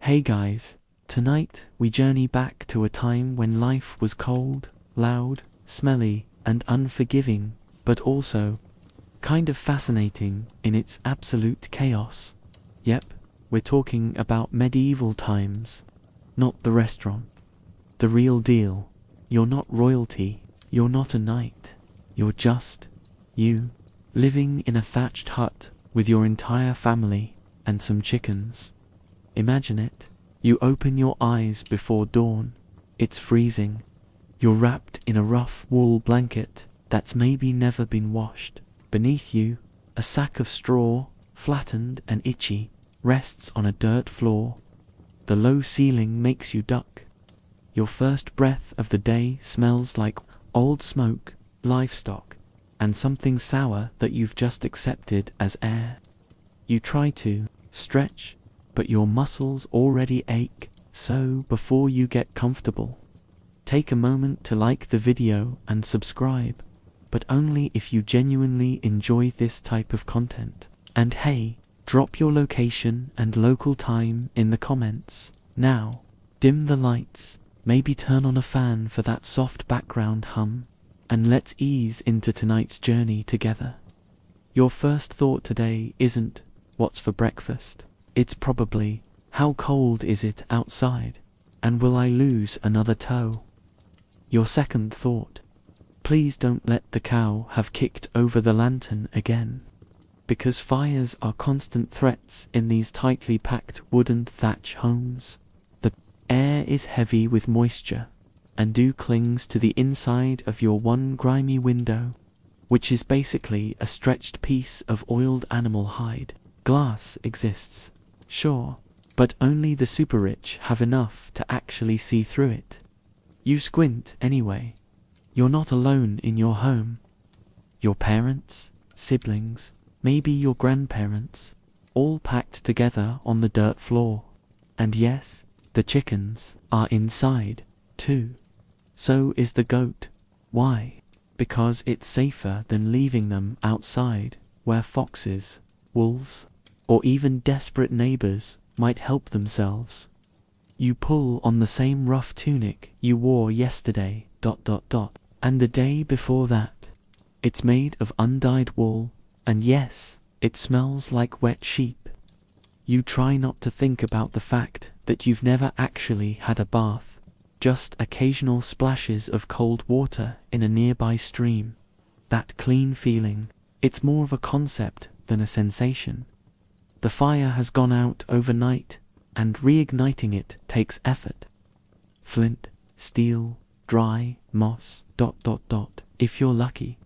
Hey guys, tonight we journey back to a time when life was cold, loud, smelly, and unforgiving, but also kind of fascinating in its absolute chaos. Yep, we're talking about medieval times, not the restaurant. The real deal. You're not royalty, you're not a knight, you're just you, living in a thatched hut with your entire family and some chickens. Imagine it. You open your eyes before dawn. It's freezing. You're wrapped in a rough wool blanket that's maybe never been washed. Beneath you, a sack of straw, flattened and itchy, rests on a dirt floor. The low ceiling makes you duck. Your first breath of the day smells like old smoke, livestock, and something sour that you've just accepted as air. You try to stretch, but your muscles already ache, so before you get comfortable, take a moment to like the video and subscribe, but only if you genuinely enjoy this type of content. And hey, drop your location and local time in the comments. Now, dim the lights, maybe turn on a fan for that soft background hum, and let's ease into tonight's journey together. Your first thought today isn't, what's for breakfast? It's probably, how cold is it outside, and will I lose another toe? Your second thought, please don't let the cow have kicked over the lantern again, because fires are constant threats in these tightly packed wooden thatch homes. The air is heavy with moisture, and dew clings to the inside of your one grimy window, which is basically a stretched piece of oiled animal hide. Glass exists, sure, but only the super rich have enough to actually see through it. You squint anyway. You're not alone in your home. Your parents, siblings, maybe your grandparents, all packed together on the dirt floor. And yes, the chickens are inside, too. So is the goat. Why? Because it's safer than leaving them outside, where foxes, wolves, or even desperate neighbors might help themselves. You pull on the same rough tunic you wore yesterday, and the day before that. It's made of undyed wool, and yes, it smells like wet sheep. You try not to think about the fact that you've never actually had a bath, just occasional splashes of cold water in a nearby stream. That clean feeling, it's more of a concept than a sensation. The fire has gone out overnight, and reigniting it takes effort. Flint, steel, dry, moss, if you're lucky.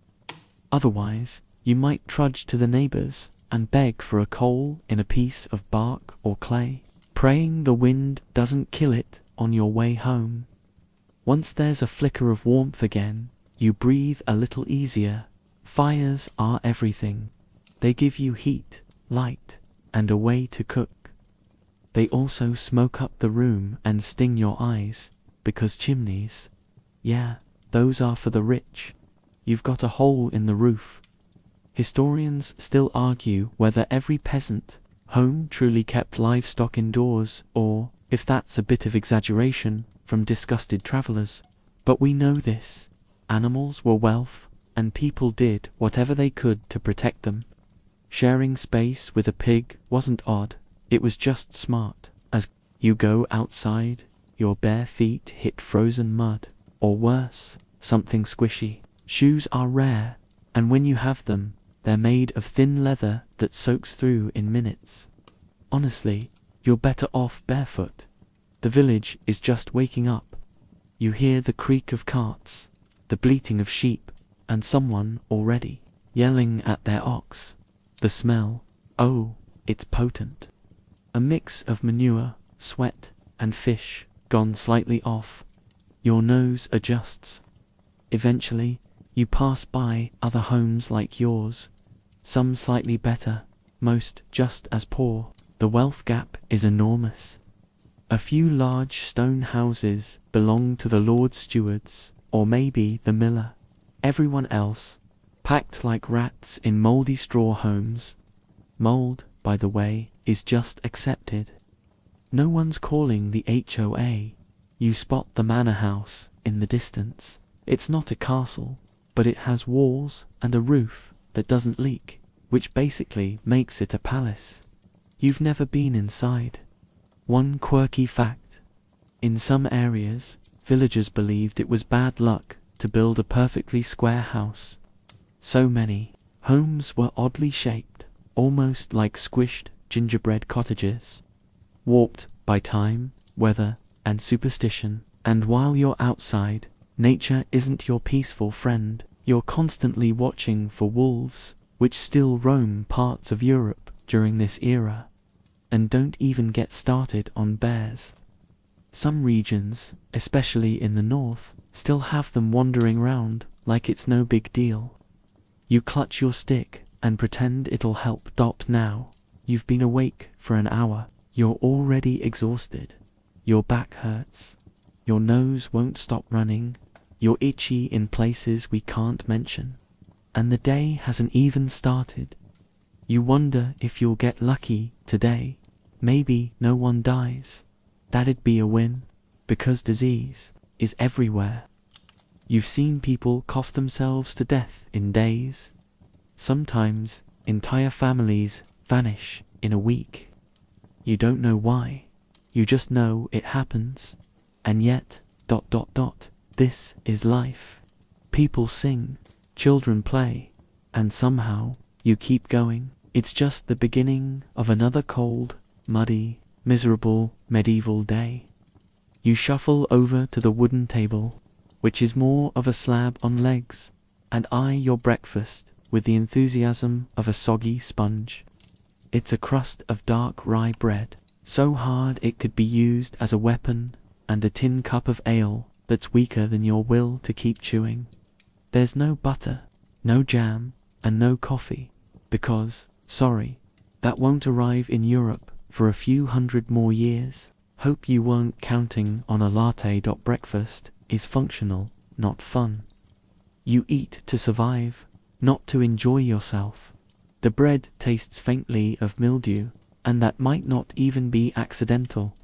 Otherwise, you might trudge to the neighbors and beg for a coal in a piece of bark or clay, praying the wind doesn't kill it on your way home. Once there's a flicker of warmth again, you breathe a little easier. Fires are everything. They give you heat, light, and a way to cook. They also smoke up the room and sting your eyes, because chimneys, yeah, those are for the rich. You've got a hole in the roof. Historians still argue whether every peasant home truly kept livestock indoors, or if that's a bit of exaggeration from disgusted travelers. But we know this. Animals were wealth, and people did whatever they could to protect them. Sharing space with a pig wasn't odd, it was just smart. As you go outside, your bare feet hit frozen mud, or worse, something squishy. Shoes are rare, and when you have them, they're made of thin leather that soaks through in minutes. Honestly, you're better off barefoot. The village is just waking up. You hear the creak of carts, the bleating of sheep, and someone already yelling at their ox. The smell, oh, it's potent. A mix of manure, sweat, and fish, gone slightly off. Your nose adjusts. Eventually, you pass by other homes like yours, some slightly better, most just as poor. The wealth gap is enormous. A few large stone houses belong to the Lord Stewards, or maybe the miller. Everyone else, packed like rats in mouldy straw homes. Mold, by the way, is just accepted. No one's calling the HOA. You spot the manor house in the distance. It's not a castle, but it has walls and a roof that doesn't leak, which basically makes it a palace. You've never been inside. One quirky fact: in some areas, villagers believed it was bad luck to build a perfectly square house. So many homes were oddly shaped, almost like squished gingerbread cottages, warped by time, weather, and superstition. And while you're outside, nature isn't your peaceful friend. You're constantly watching for wolves, which still roam parts of Europe during this era. And don't even get started on bears. Some regions, especially in the north, still have them wandering around like it's no big deal. You clutch your stick and pretend it'll help. Now, you've been awake for an hour. You're already exhausted. Your back hurts. Your nose won't stop running. You're itchy in places we can't mention. And the day hasn't even started. You wonder if you'll get lucky today. Maybe no one dies. That'd be a win, because disease is everywhere. You've seen people cough themselves to death in days. Sometimes entire families vanish in a week. You don't know why. You just know it happens. And yet, this is life. People sing, children play, and somehow you keep going. It's just the beginning of another cold, muddy, miserable medieval day. You shuffle over to the wooden table, which is more of a slab on legs, and eye your breakfast with the enthusiasm of a soggy sponge. It's a crust of dark rye bread, so hard it could be used as a weapon, and a tin cup of ale that's weaker than your will to keep chewing. There's no butter, no jam, and no coffee, because, sorry, that won't arrive in Europe for a few hundred more years. Hope you weren't counting on a latte. Breakfast is functional, not fun. You eat to survive, not to enjoy yourself. The bread tastes faintly of mildew, and that might not even be accidental.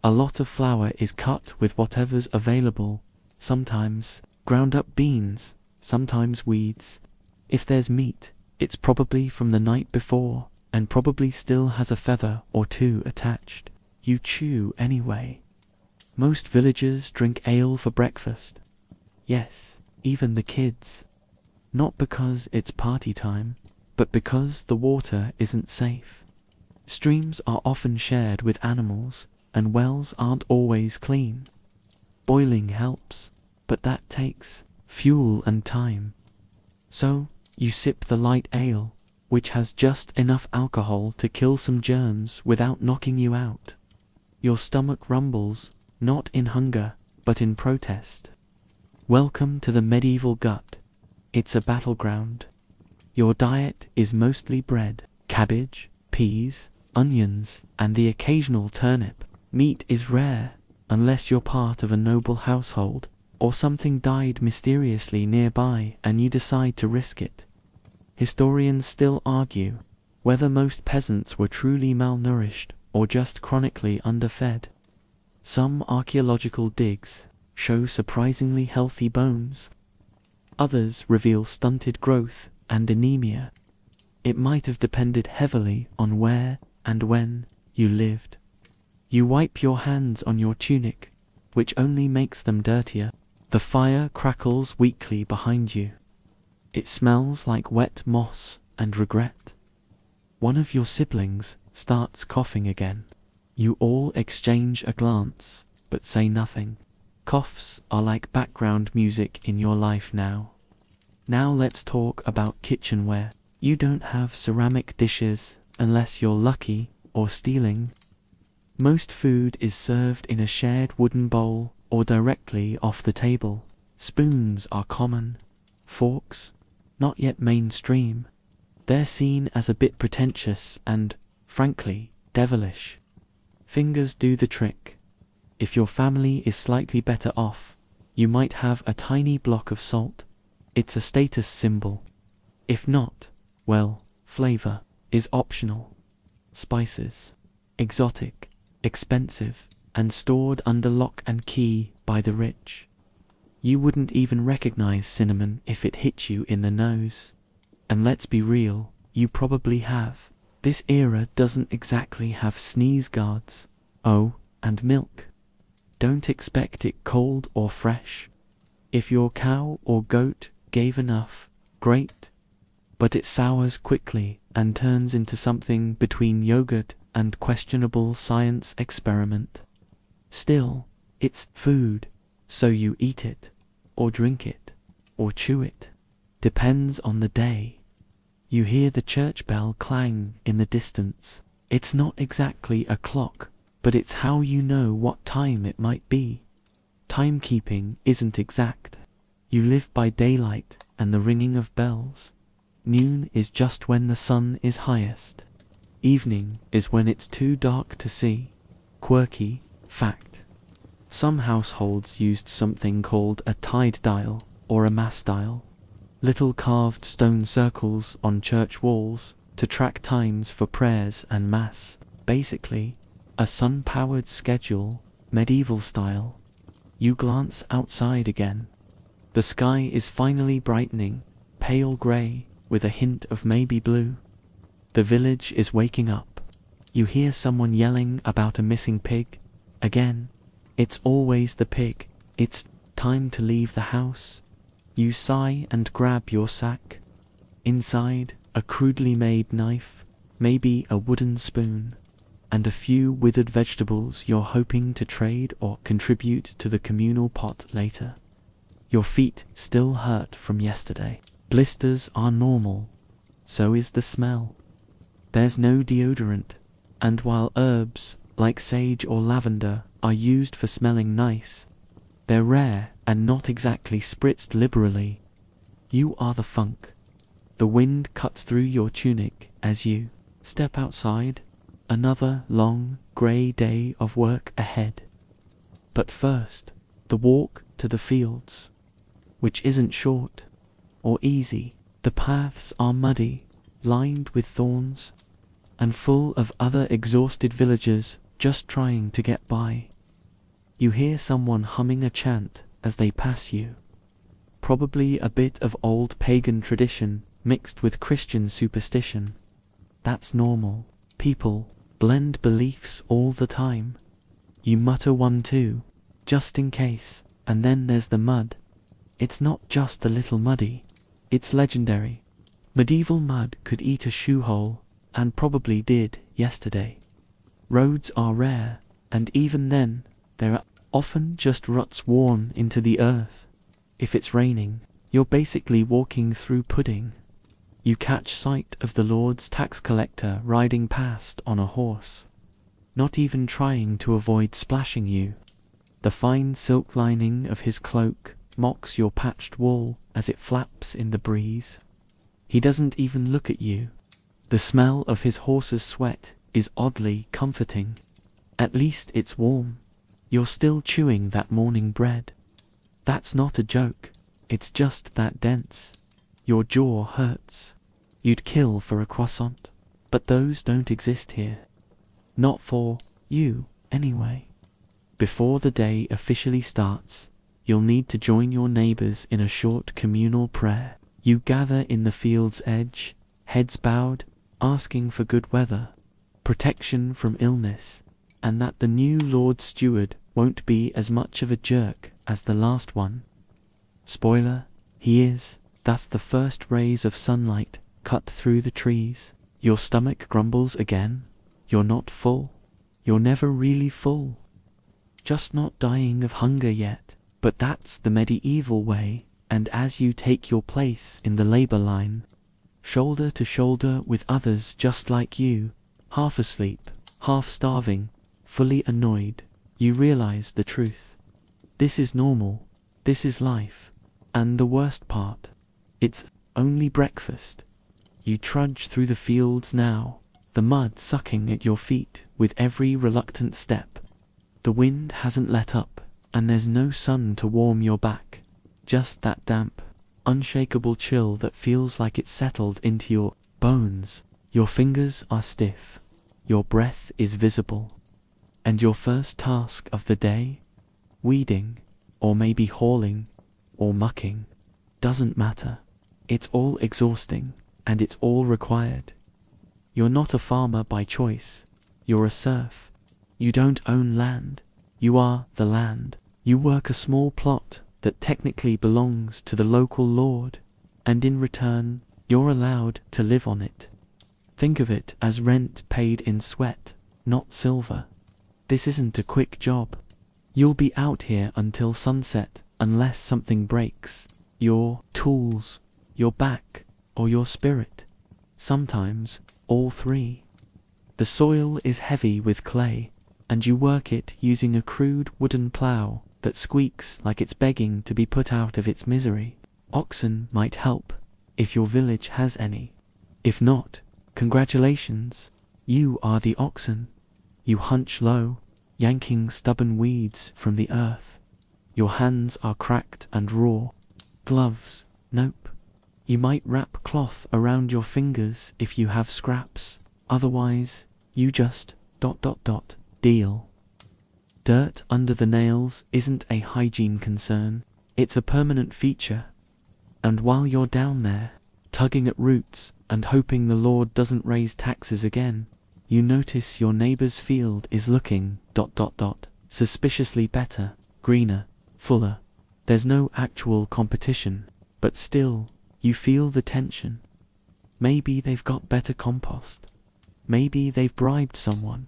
A lot of flour is cut with whatever's available, sometimes ground up beans, sometimes weeds. If there's meat, it's probably from the night before, and probably still has a feather or two attached. You chew anyway. Most villagers drink ale for breakfast. Yes, even the kids. Not because it's party time, but because the water isn't safe. Streams are often shared with animals, and wells aren't always clean. Boiling helps, but that takes fuel and time. So, you sip the light ale, which has just enough alcohol to kill some germs without knocking you out. Your stomach rumbles, not in hunger, but in protest. Welcome to the medieval gut. It's a battleground. Your diet is mostly bread, cabbage, peas, onions, and the occasional turnip. Meat is rare, unless you're part of a noble household, or something died mysteriously nearby and you decide to risk it. Historians still argue whether most peasants were truly malnourished or just chronically underfed. Some archaeological digs show surprisingly healthy bones. Others reveal stunted growth and anemia. It might have depended heavily on where and when you lived. You wipe your hands on your tunic, which only makes them dirtier. The fire crackles weakly behind you. It smells like wet moss and regret. One of your siblings starts coughing again. You all exchange a glance, but say nothing. Coughs are like background music in your life now. Now let's talk about kitchenware. You don't have ceramic dishes unless you're lucky or stealing. Most food is served in a shared wooden bowl or directly off the table. Spoons are common. Forks, not yet mainstream. They're seen as a bit pretentious and, frankly, devilish. Fingers do the trick. If your family is slightly better off, you might have a tiny block of salt. It's a status symbol. If not, well, flavor is optional. Spices, exotic, expensive, and stored under lock and key by the rich. You wouldn't even recognize cinnamon if it hit you in the nose. And let's be real, you probably have. This era doesn't exactly have sneeze guards. Oh, and milk. Don't expect it cold or fresh. If your cow or goat gave enough, great. But it sours quickly and turns into something between yogurt and questionable science experiment. Still, it's food, so you eat it, or drink it, or chew it. Depends on the day. You hear the church bell clang in the distance. It's not exactly a clock, but it's how you know what time it might be. Timekeeping isn't exact. You live by daylight and the ringing of bells. Noon is just when the sun is highest. Evening is when it's too dark to see. Quirky fact. Some households used something called a tide dial or a mass dial. Little carved stone circles on church walls to track times for prayers and mass. Basically, a sun-powered schedule, medieval style. You glance outside again. The sky is finally brightening, pale grey with a hint of maybe blue. The village is waking up. You hear someone yelling about a missing pig. Again, it's always the pig. It's time to leave the house. You sigh and grab your sack. Inside, a crudely made knife, maybe a wooden spoon, and a few withered vegetables you're hoping to trade or contribute to the communal pot later. Your feet still hurt from yesterday. Blisters are normal. So is the smell. There's no deodorant, and while herbs, like sage or lavender, are used for smelling nice, they're rare and not exactly spritzed liberally. You are the funk. The wind cuts through your tunic as you step outside. Another long, grey day of work ahead. But first, the walk to the fields, which isn't short or easy. The paths are muddy, lined with thorns, and full of other exhausted villagers just trying to get by. You hear someone humming a chant as they pass you. Probably a bit of old pagan tradition mixed with Christian superstition. That's normal. People blend beliefs all the time. You mutter one too, just in case, and then there's the mud. It's not just a little muddy, it's legendary. Medieval mud could eat a shoe hole, and probably did yesterday. Roads are rare, and even then, there are often just ruts worn into the earth. If it's raining, you're basically walking through pudding. You catch sight of the Lord's tax collector riding past on a horse, not even trying to avoid splashing you. The fine silk lining of his cloak mocks your patched wool as it flaps in the breeze. He doesn't even look at you. The smell of his horse's sweat is oddly comforting. At least it's warm. You're still chewing that morning bread. That's not a joke. It's just that dense. Your jaw hurts. You'd kill for a croissant, but those don't exist here. Not for you, anyway. Before the day officially starts, you'll need to join your neighbors in a short communal prayer. You gather in the field's edge, heads bowed, asking for good weather, protection from illness, and that the new Lord Steward won't be as much of a jerk as the last one. Spoiler, he is. That's the first rays of sunlight cut through the trees. Your stomach grumbles again. You're not full. You're never really full. Just not dying of hunger yet. But that's the medieval way, and as you take your place in the labor line, shoulder to shoulder with others just like you, half asleep, half starving, fully annoyed, you realize the truth. This is normal. This is life. And the worst part, it's only breakfast. You trudge through the fields now, the mud sucking at your feet with every reluctant step. The wind hasn't let up, and there's no sun to warm your back. Just that damp, unshakable chill that feels like it's settled into your bones. Your fingers are stiff. Your breath is visible. And your first task of the day? Weeding, or maybe hauling, or mucking. Doesn't matter. It's all exhausting, and it's all required. You're not a farmer by choice. You're a serf. You don't own land. You are the land. You work a small plot that technically belongs to the local lord, and in return, you're allowed to live on it. Think of it as rent paid in sweat, not silver. This isn't a quick job. You'll be out here until sunset unless something breaks. Your tools, your back, or your spirit. Sometimes all three. The soil is heavy with clay, and you work it using a crude wooden plow that squeaks like it's begging to be put out of its misery. Oxen might help, if your village has any. If not, congratulations, you are the oxen. You hunch low, yanking stubborn weeds from the earth. Your hands are cracked and raw. Gloves, nope. You might wrap cloth around your fingers if you have scraps. Otherwise, you just ... deal. Dirt under the nails isn't a hygiene concern, it's a permanent feature. And while you're down there, tugging at roots and hoping the Lord doesn't raise taxes again, you notice your neighbor's field is looking ... suspiciously better, greener, fuller. There's no actual competition, but still, you feel the tension. Maybe they've got better compost. Maybe they've bribed someone.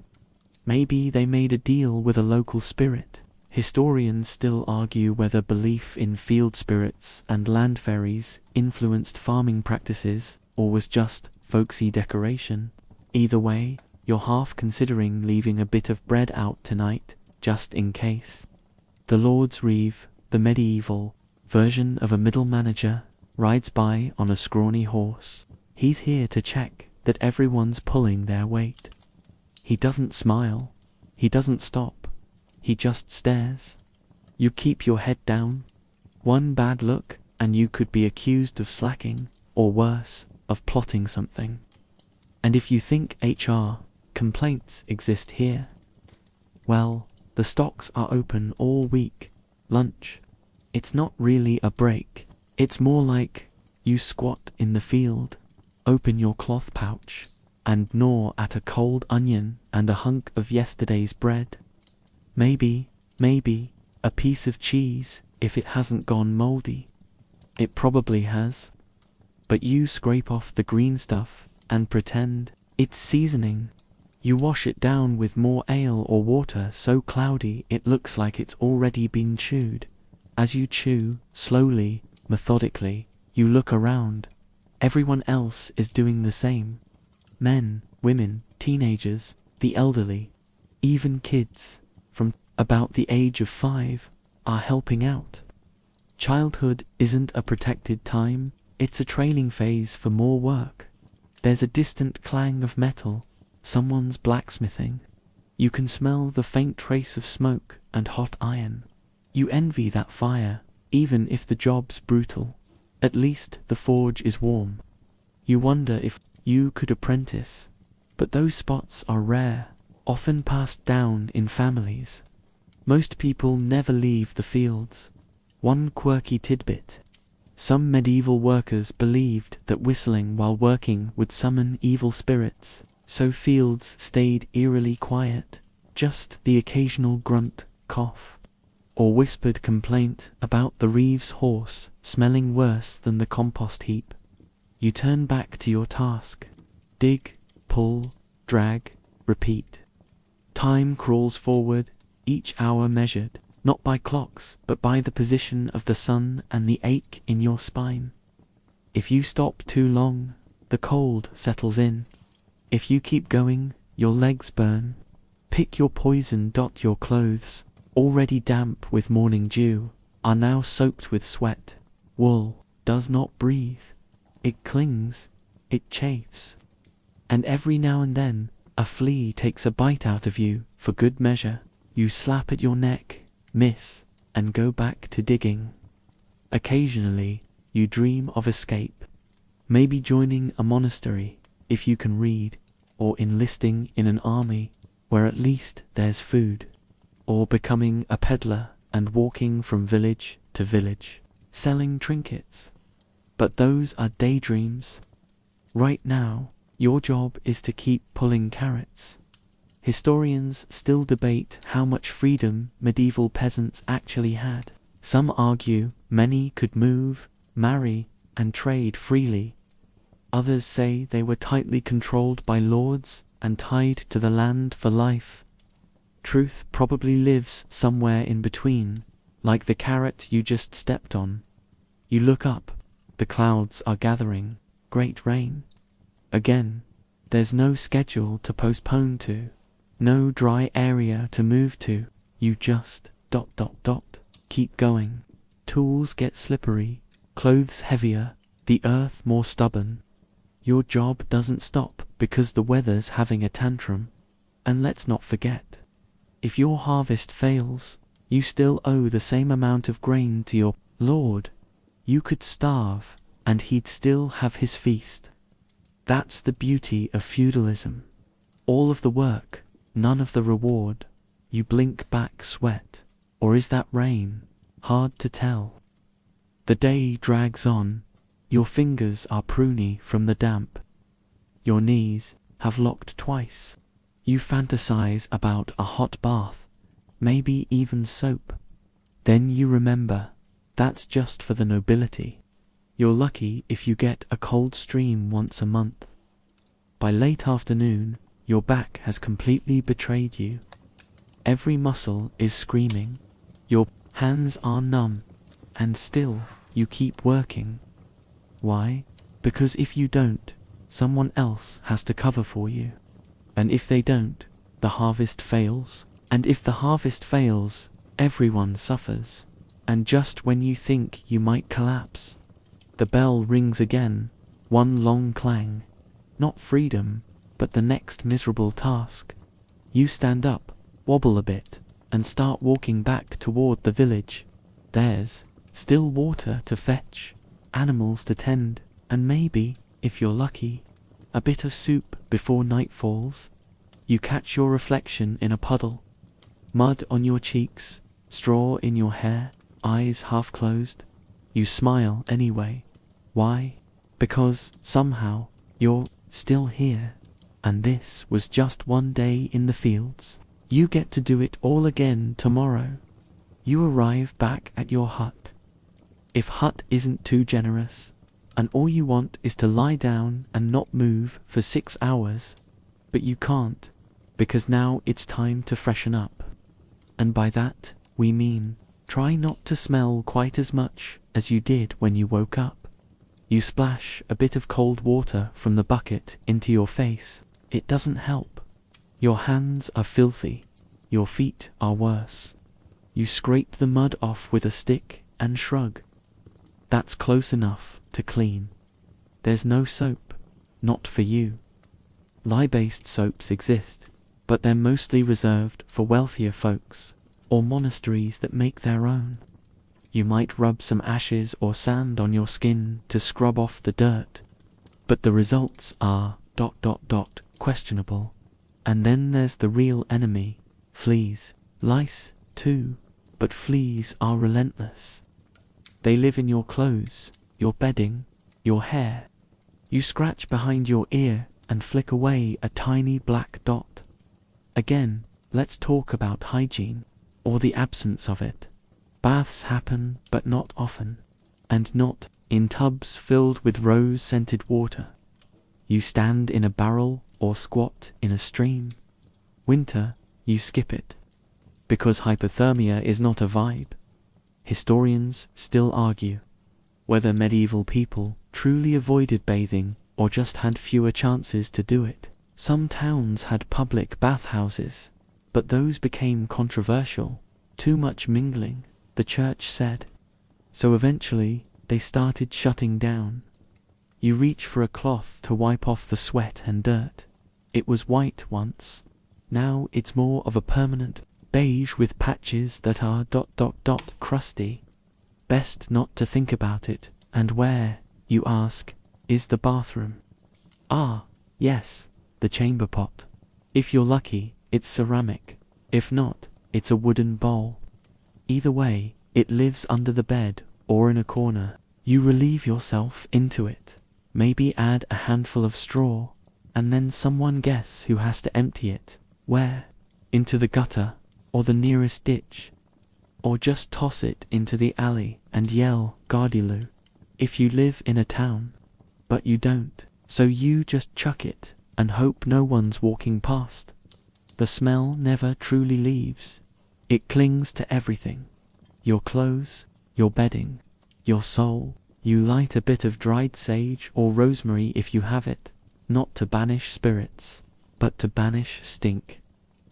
Maybe they made a deal with a local spirit. Historians still argue whether belief in field spirits and land fairies influenced farming practices or was just folksy decoration. Either way, you're half considering leaving a bit of bread out tonight, just in case. The Lord's Reeve, the medieval version of a middle manager, rides by on a scrawny horse. He's here to check that everyone's pulling their weight. He doesn't smile. He doesn't stop. He just stares. You keep your head down. One bad look and you could be accused of slacking, or worse, of plotting something. And if you think HR complaints exist here, well, the stocks are open all week. Lunch. It's not really a break. It's more like you squat in the field, open your cloth pouch, and gnaw at a cold onion and a hunk of yesterday's bread. Maybe, a piece of cheese if it hasn't gone moldy. It probably has. But you scrape off the green stuff and pretend it's seasoning. You wash it down with more ale or water so cloudy it looks like it's already been chewed. As you chew, slowly, methodically, you look around. Everyone else is doing the same. Men, women, teenagers, the elderly, even kids, from about the age of 5, are helping out. Childhood isn't a protected time, it's a training phase for more work. There's a distant clang of metal, someone's blacksmithing. You can smell the faint trace of smoke and hot iron. You envy that fire, even if the job's brutal. At least the forge is warm. You wonder if you could apprentice. But those spots are rare, often passed down in families. Most people never leave the fields. One quirky tidbit. Some medieval workers believed that whistling while working would summon evil spirits, so fields stayed eerily quiet, just the occasional grunt, cough, or whispered complaint about the Reeves horse smelling worse than the compost heap. You turn back to your task. Dig, pull, drag, repeat. Time crawls forward, each hour measured, not by clocks, but by the position of the sun and the ache in your spine. If you stop too long, the cold settles in. If you keep going, your legs burn. Pick your poison. Your clothes, already damp with morning dew, are now soaked with sweat. Wool does not breathe. It clings, it chafes. And every now and then, a flea takes a bite out of you for good measure. You slap at your neck, miss, and go back to digging. Occasionally, you dream of escape. Maybe joining a monastery, if you can read, or enlisting in an army. where at least there's food, or becoming a peddler and walking from village to village, selling trinkets. But those are daydreams. Right now, your job is to keep pulling carrots. Historians still debate how much freedom medieval peasants actually had. Some argue many could move, marry, and trade freely. Others say they were tightly controlled by lords and tied to the land for life. Truth probably lives somewhere in between, like the carrot you just stepped on. You look up, the clouds are gathering, great rain. Again, there's no schedule to postpone to, no dry area to move to, you just ... keep going. Tools get slippery, clothes heavier, the earth more stubborn. Your job doesn't stop because the weather's having a tantrum. And let's not forget, if your harvest fails, you still owe the same amount of grain to your lord. You could starve, and he'd still have his feast. That's the beauty of feudalism. All of the work, none of the reward. You blink back sweat, or is that rain? Hard to tell. The day drags on, your fingers are pruny from the damp. Your knees have locked twice. You fantasize about a hot bath, maybe even soap. Then you remember, that's just for the nobility. You're lucky if you get a cold stream once a month. By late afternoon, your back has completely betrayed you. Every muscle is screaming. Your hands are numb, and still you keep working. Why? Because if you don't, someone else has to cover for you. And if they don't, the harvest fails. And if the harvest fails, everyone suffers. And just when you think you might collapse, the bell rings again, one long clang. Not freedom, but the next miserable task. You stand up, wobble a bit, and start walking back toward the village. There's still water to fetch, animals to tend, and maybe, if you're lucky, a bit of soup before night falls. You catch your reflection in a puddle. Mud on your cheeks, straw in your hair, eyes half closed. You smile anyway. Why? Because, somehow, you're still here. And this was just one day in the fields. You get to do it all again tomorrow. You arrive back at your hut. If hut isn't too generous, and all you want is to lie down and not move for 6 hours, but you can't, because now it's time to freshen up. And by that, we mean, try not to smell quite as much as you did when you woke up. You splash a bit of cold water from the bucket into your face. It doesn't help. Your hands are filthy. Your feet are worse. You scrape the mud off with a stick and shrug. That's close enough to clean. There's no soap. Not for you. Lye-based soaps exist, but they're mostly reserved for wealthier folks, or monasteries that make their own. You might rub some ashes or sand on your skin to scrub off the dirt, but the results are ... questionable. And then there's the real enemy, fleas. Lice, too, but fleas are relentless. They live in your clothes, your bedding, your hair. You scratch behind your ear and flick away a tiny black dot. Again, let's talk about hygiene, or the absence of it. Baths happen, but not often, and not in tubs filled with rose-scented water. You stand in a barrel or squat in a stream. Winter, you skip it, because hypothermia is not a vibe. Historians still argue whether medieval people truly avoided bathing or just had fewer chances to do it. Some towns had public bathhouses, but those became controversial. Too much mingling, the church said. So eventually, they started shutting down. You reach for a cloth to wipe off the sweat and dirt. It was white once. Now it's more of a permanent beige with patches that are ... crusty. Best not to think about it. And where, you ask, is the bathroom? Ah, yes, the chamber pot. If you're lucky, it's ceramic. If not, it's a wooden bowl. Either way, it lives under the bed or in a corner. You relieve yourself into it. Maybe add a handful of straw, and then someone guess who has to empty it. Where? Into the gutter, or the nearest ditch. Or just toss it into the alley and yell, "Gardiloo," if you live in a town. But you don't, so you just chuck it and hope no one's walking past. The smell never truly leaves. It clings to everything. Your clothes, your bedding, your soul. You light a bit of dried sage or rosemary if you have it, not to banish spirits, but to banish stink.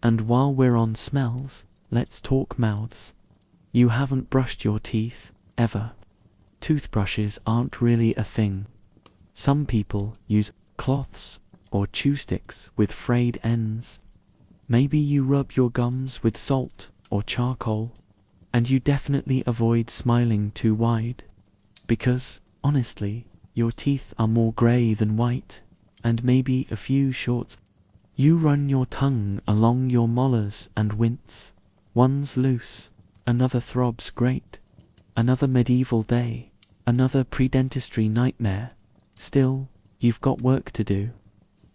And while we're on smells, let's talk mouths. You haven't brushed your teeth, ever. Toothbrushes aren't really a thing. Some people use cloths or chew sticks with frayed ends. Maybe you rub your gums with salt or charcoal. And you definitely avoid smiling too wide. Because, honestly, your teeth are more grey than white, and maybe a few shorts. You run your tongue along your molars and wince. One's loose, another throbs great. Another medieval day, another pre-dentistry nightmare. Still, you've got work to do.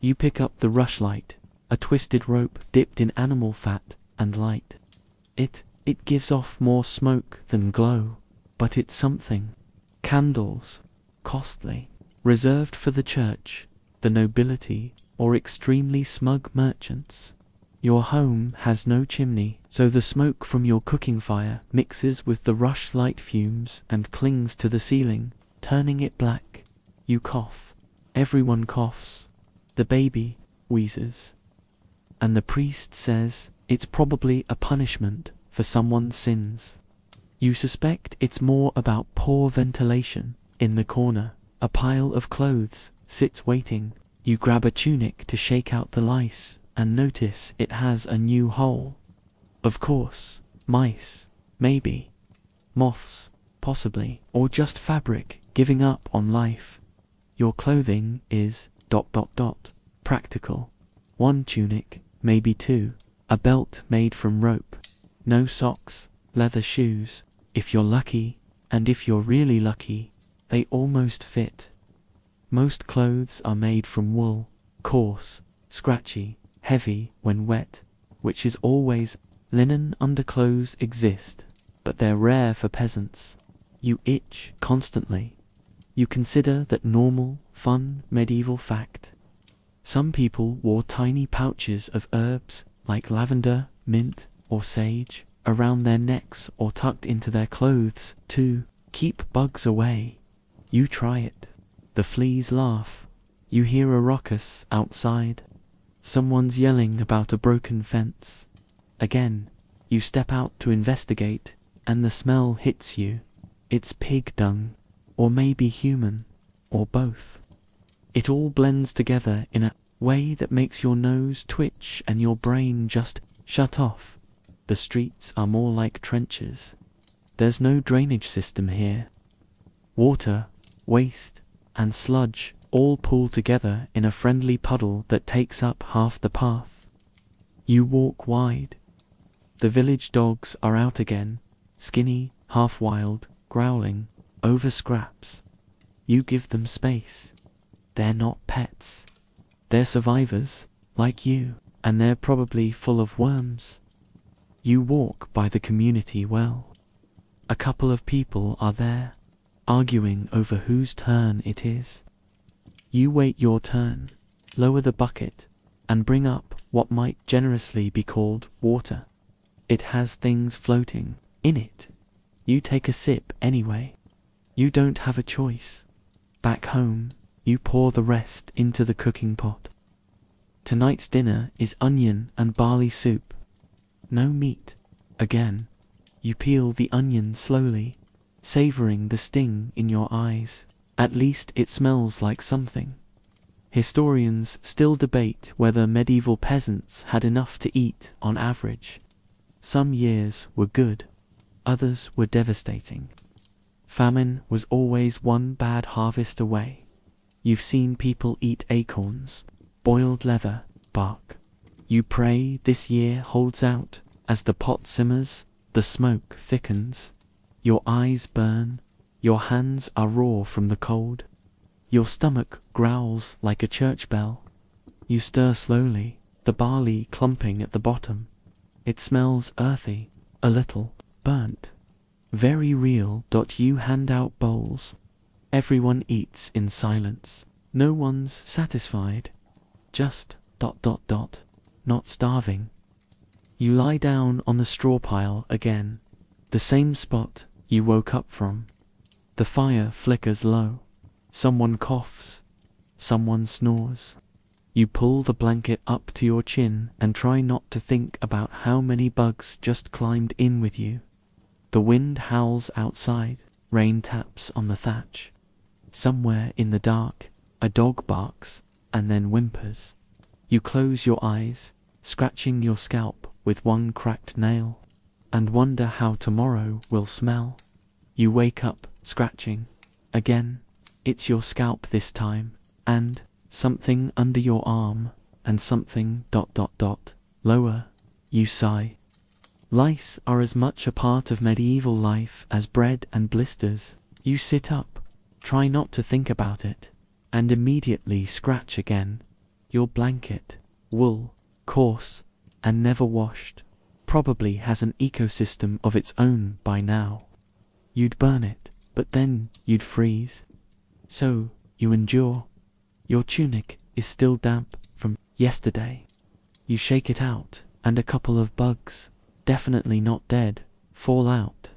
You pick up the rushlight, a twisted rope dipped in animal fat, and light. It gives off more smoke than glow, but it's something. Candles, costly, reserved for the church, the nobility, or extremely smug merchants. Your home has no chimney, so the smoke from your cooking fire mixes with the rushlight fumes and clings to the ceiling, turning it black. You cough. Everyone coughs. The baby wheezes. And the priest says it's probably a punishment for someone's sins. You suspect it's more about poor ventilation. In the corner, a pile of clothes sits waiting. You grab a tunic to shake out the lice and notice it has a new hole. Of course, mice, maybe. Moths, possibly, or just fabric giving up on life. Your clothing is ... practical. One tunic, maybe two. A belt made from rope. No socks, leather shoes. If you're lucky, and if you're really lucky, they almost fit. Most clothes are made from wool, coarse, scratchy, heavy when wet, which is always. Linen underclothes exist, but they're rare for peasants. You itch constantly. You consider that normal, fun, medieval fact. Some people wore tiny pouches of herbs like lavender, mint, or sage around their necks or tucked into their clothes to keep bugs away. You try it. The fleas laugh. You hear a ruckus outside. Someone's yelling about a broken fence. Again, you step out to investigate, and the smell hits you. It's pig dung, or maybe human, or both. It all blends together in a way that makes your nose twitch and your brain just shut off. The streets are more like trenches. There's no drainage system here. Water, waste, and sludge all pool together in a friendly puddle that takes up half the path. You walk wide. The village dogs are out again, skinny, half-wild, growling, over scraps. You give them space. They're not pets. They're survivors, like you, and they're probably full of worms. You walk by the community well. A couple of people are there, arguing over whose turn it is. You wait your turn, lower the bucket, and bring up what might generously be called water. It has things floating in it. You take a sip anyway. You don't have a choice. Back home, you pour the rest into the cooking pot. Tonight's dinner is onion and barley soup. No meat. Again, you peel the onion slowly, savoring the sting in your eyes. At least it smells like something. Historians still debate whether medieval peasants had enough to eat on average. Some years were good, others were devastating. Famine was always one bad harvest away. You've seen people eat acorns, boiled leather, bark. You pray this year holds out. As the pot simmers, the smoke thickens. Your eyes burn, your hands are raw from the cold. Your stomach growls like a church bell. You stir slowly, the barley clumping at the bottom. It smells earthy, a little burnt. Very real. You hand out bowls. Everyone eats in silence. No one's satisfied. Just ... not starving. You lie down on the straw pile again. The same spot you woke up from. The fire flickers low. Someone coughs. Someone snores. You pull the blanket up to your chin and try not to think about how many bugs just climbed in with you. The wind howls outside. Rain taps on the thatch. Somewhere in the dark, a dog barks and then whimpers. You close your eyes, scratching your scalp with one cracked nail, and wonder how tomorrow will smell. You wake up, scratching. Again, it's your scalp this time, and something under your arm, and something ... lower. You sigh. Lice are as much a part of medieval life as bread and blisters. You sit up, try not to think about it, and immediately scratch again. Your blanket, wool, coarse, and never washed, probably has an ecosystem of its own by now. You'd burn it, but then you'd freeze. So, you endure. Your tunic is still damp from yesterday. You shake it out, and a couple of bugs, definitely not dead, fall out.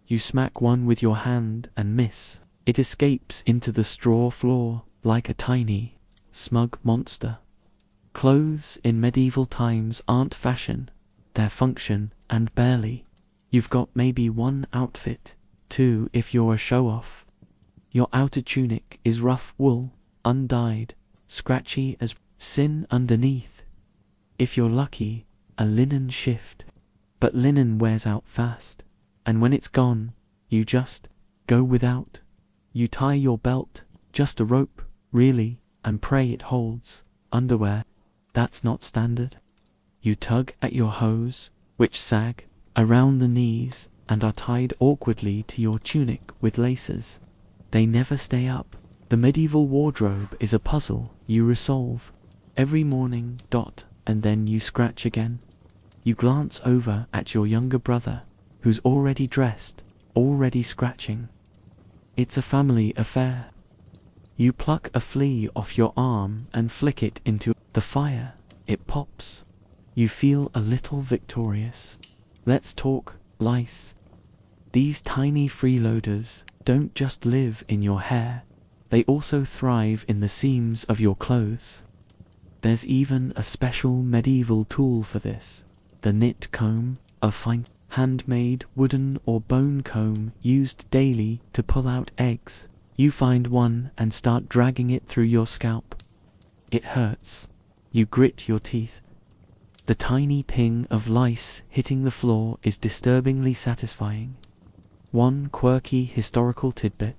You smack one with your hand and miss. It escapes into the straw floor like a tiny, smug monster. Clothes in medieval times aren't fashion, they're function, and barely. You've got maybe one outfit, two if you're a show-off. Your outer tunic is rough wool, undyed, scratchy as sin underneath. If you're lucky, a linen shift. But linen wears out fast, and when it's gone, you just go without. You tie your belt, just a rope, really, and pray it holds. Underwear, that's not standard. You tug at your hose, which sag around the knees and are tied awkwardly to your tunic with laces. They never stay up. The medieval wardrobe is a puzzle you resolve every morning, and then you scratch again. You glance over at your younger brother, who's already dressed, already scratching. It's a family affair. You pluck a flea off your arm and flick it into the fire. It pops. You feel a little victorious. Let's talk lice. These tiny freeloaders don't just live in your hair, they also thrive in the seams of your clothes. There's even a special medieval tool for this. The knit comb, a fine handmade wooden or bone comb used daily to pull out eggs. You find one and start dragging it through your scalp. It hurts. You grit your teeth. The tiny ping of lice hitting the floor is disturbingly satisfying. One quirky historical tidbit.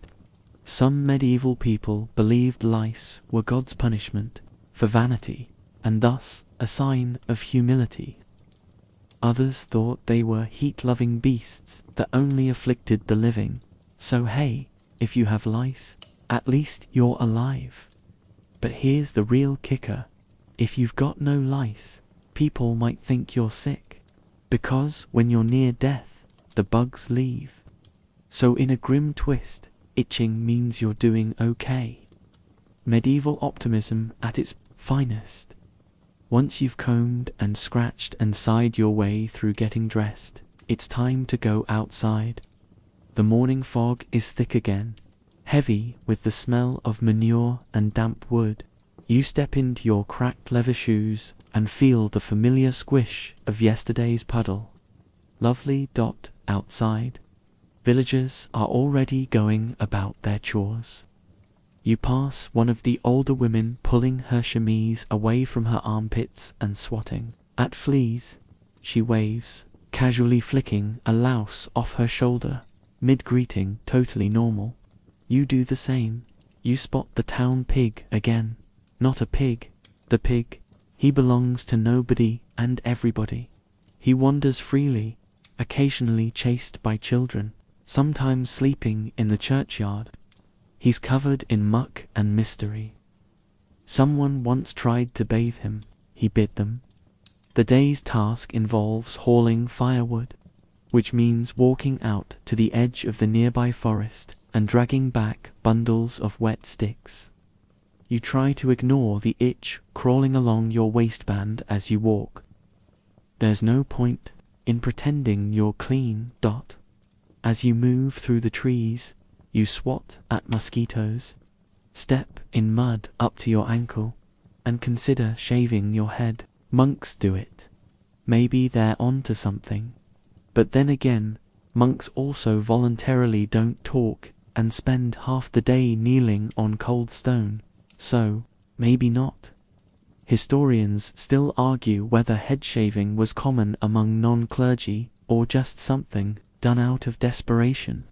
Some medieval people believed lice were God's punishment for vanity, and thus a sign of humility. Others thought they were heat-loving beasts that only afflicted the living. So hey, if you have lice, at least you're alive. But here's the real kicker. If you've got no lice, people might think you're sick, because when you're near death, the bugs leave. So in a grim twist, itching means you're doing okay. Medieval optimism at its finest. Once you've combed and scratched and sighed your way through getting dressed, it's time to go outside. The morning fog is thick again, heavy with the smell of manure and damp wood. You step into your cracked leather shoes and feel the familiar squish of yesterday's puddle. Lovely ... outside. Villagers are already going about their chores. You pass one of the older women pulling her chemise away from her armpits and swatting at fleas. She waves, casually flicking a louse off her shoulder, mid-greeting, totally normal. You do the same. You spot the town pig again. Not a pig, the pig He belongs to nobody and everybody. He wanders freely, occasionally chased by children, sometimes sleeping in the churchyard. He's covered in muck and mystery. Someone once tried to bathe him, he bit them. The day's task involves hauling firewood, which means walking out to the edge of the nearby forest and dragging back bundles of wet sticks. You try to ignore the itch crawling along your waistband as you walk. There's no point in pretending you're clean. As you move through the trees, you swat at mosquitoes, step in mud up to your ankle, and consider shaving your head. Monks do it. Maybe they're onto something. But then again, monks also voluntarily don't talk and spend half the day kneeling on cold stone, so maybe not. Historians still argue whether head shaving was common among non-clergy or just something done out of desperation.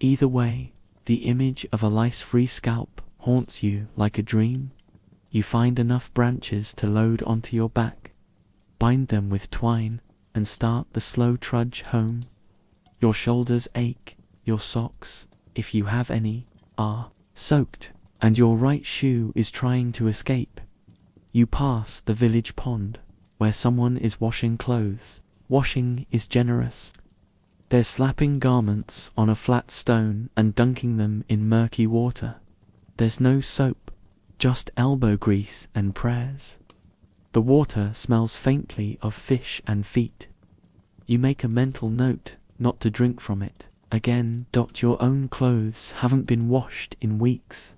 Either way, the image of a lice-free scalp haunts you like a dream. You find enough branches to load onto your back, bind them with twine, and start the slow trudge home. Your shoulders ache, your socks, if you have any, are soaked, and your right shoe is trying to escape. You pass the village pond, where someone is washing clothes. Washing is generous. They're slapping garments on a flat stone and dunking them in murky water. There's no soap, just elbow grease and prayers. The water smells faintly of fish and feet. You make a mental note not to drink from it. Again, your own clothes haven't been washed in weeks.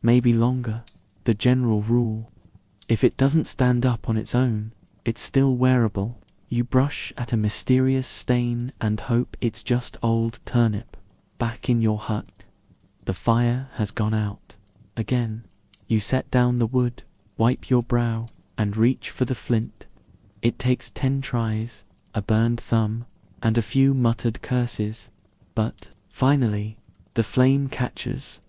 Maybe longer. The general rule. If it doesn't stand up on its own, it's still wearable. You brush at a mysterious stain and hope it's just old turnip. Back in your hut. The fire has gone out. Again, you set down the wood, wipe your brow, and reach for the flint. It takes 10 tries, a burned thumb, and a few muttered curses. But, finally, the flame catches.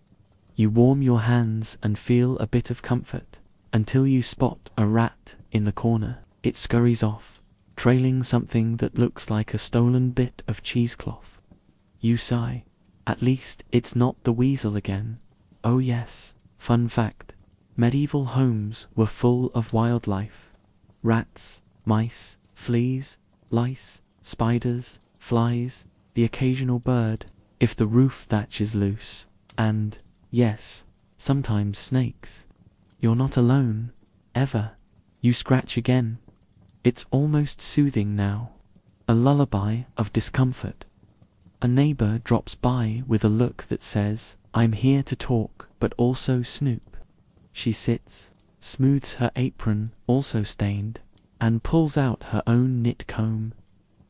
You warm your hands and feel a bit of comfort, until you spot a rat in the corner. It scurries off, trailing something that looks like a stolen bit of cheesecloth. You sigh. At least it's not the weasel again. Oh yes, fun fact. Medieval homes were full of wildlife. Rats, mice, fleas, lice, spiders, flies, the occasional bird, if the roof thatch is loose, and, yes, sometimes snakes. You're not alone, ever. You scratch again. It's almost soothing now, a lullaby of discomfort. A neighbor drops by with a look that says, I'm here to talk, but also snoop. She sits, smooths her apron, also stained, and pulls out her own knit comb.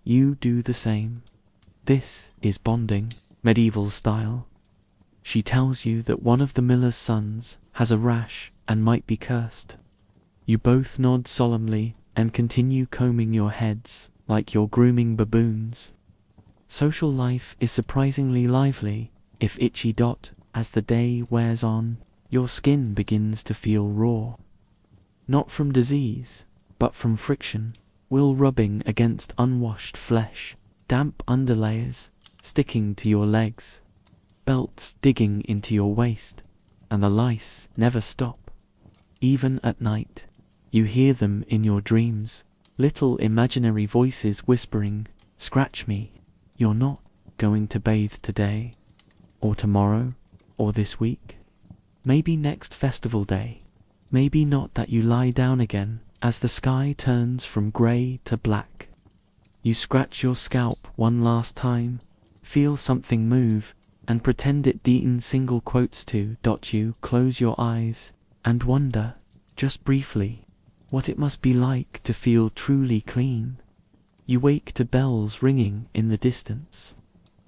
You do the same. This is bonding, medieval style. She tells you that one of the miller's sons has a rash and might be cursed. You both nod solemnly and continue combing your heads like you're grooming baboons. Social life is surprisingly lively, if itchy. As the day wears on, your skin begins to feel raw. Not from disease, but from friction, will rubbing against unwashed flesh, damp underlayers sticking to your legs, belts digging into your waist, and the lice never stop. Even at night, you hear them in your dreams, little imaginary voices whispering, scratch me, you're not going to bathe today, or tomorrow, or this week, maybe next festival day, maybe not. That you lie down again as the sky turns from grey to black. You scratch your scalp one last time, feel something move, and pretend it didn't. Single quotes to. You close your eyes and wonder, just briefly, what it must be like to feel truly clean. You wake to bells ringing in the distance,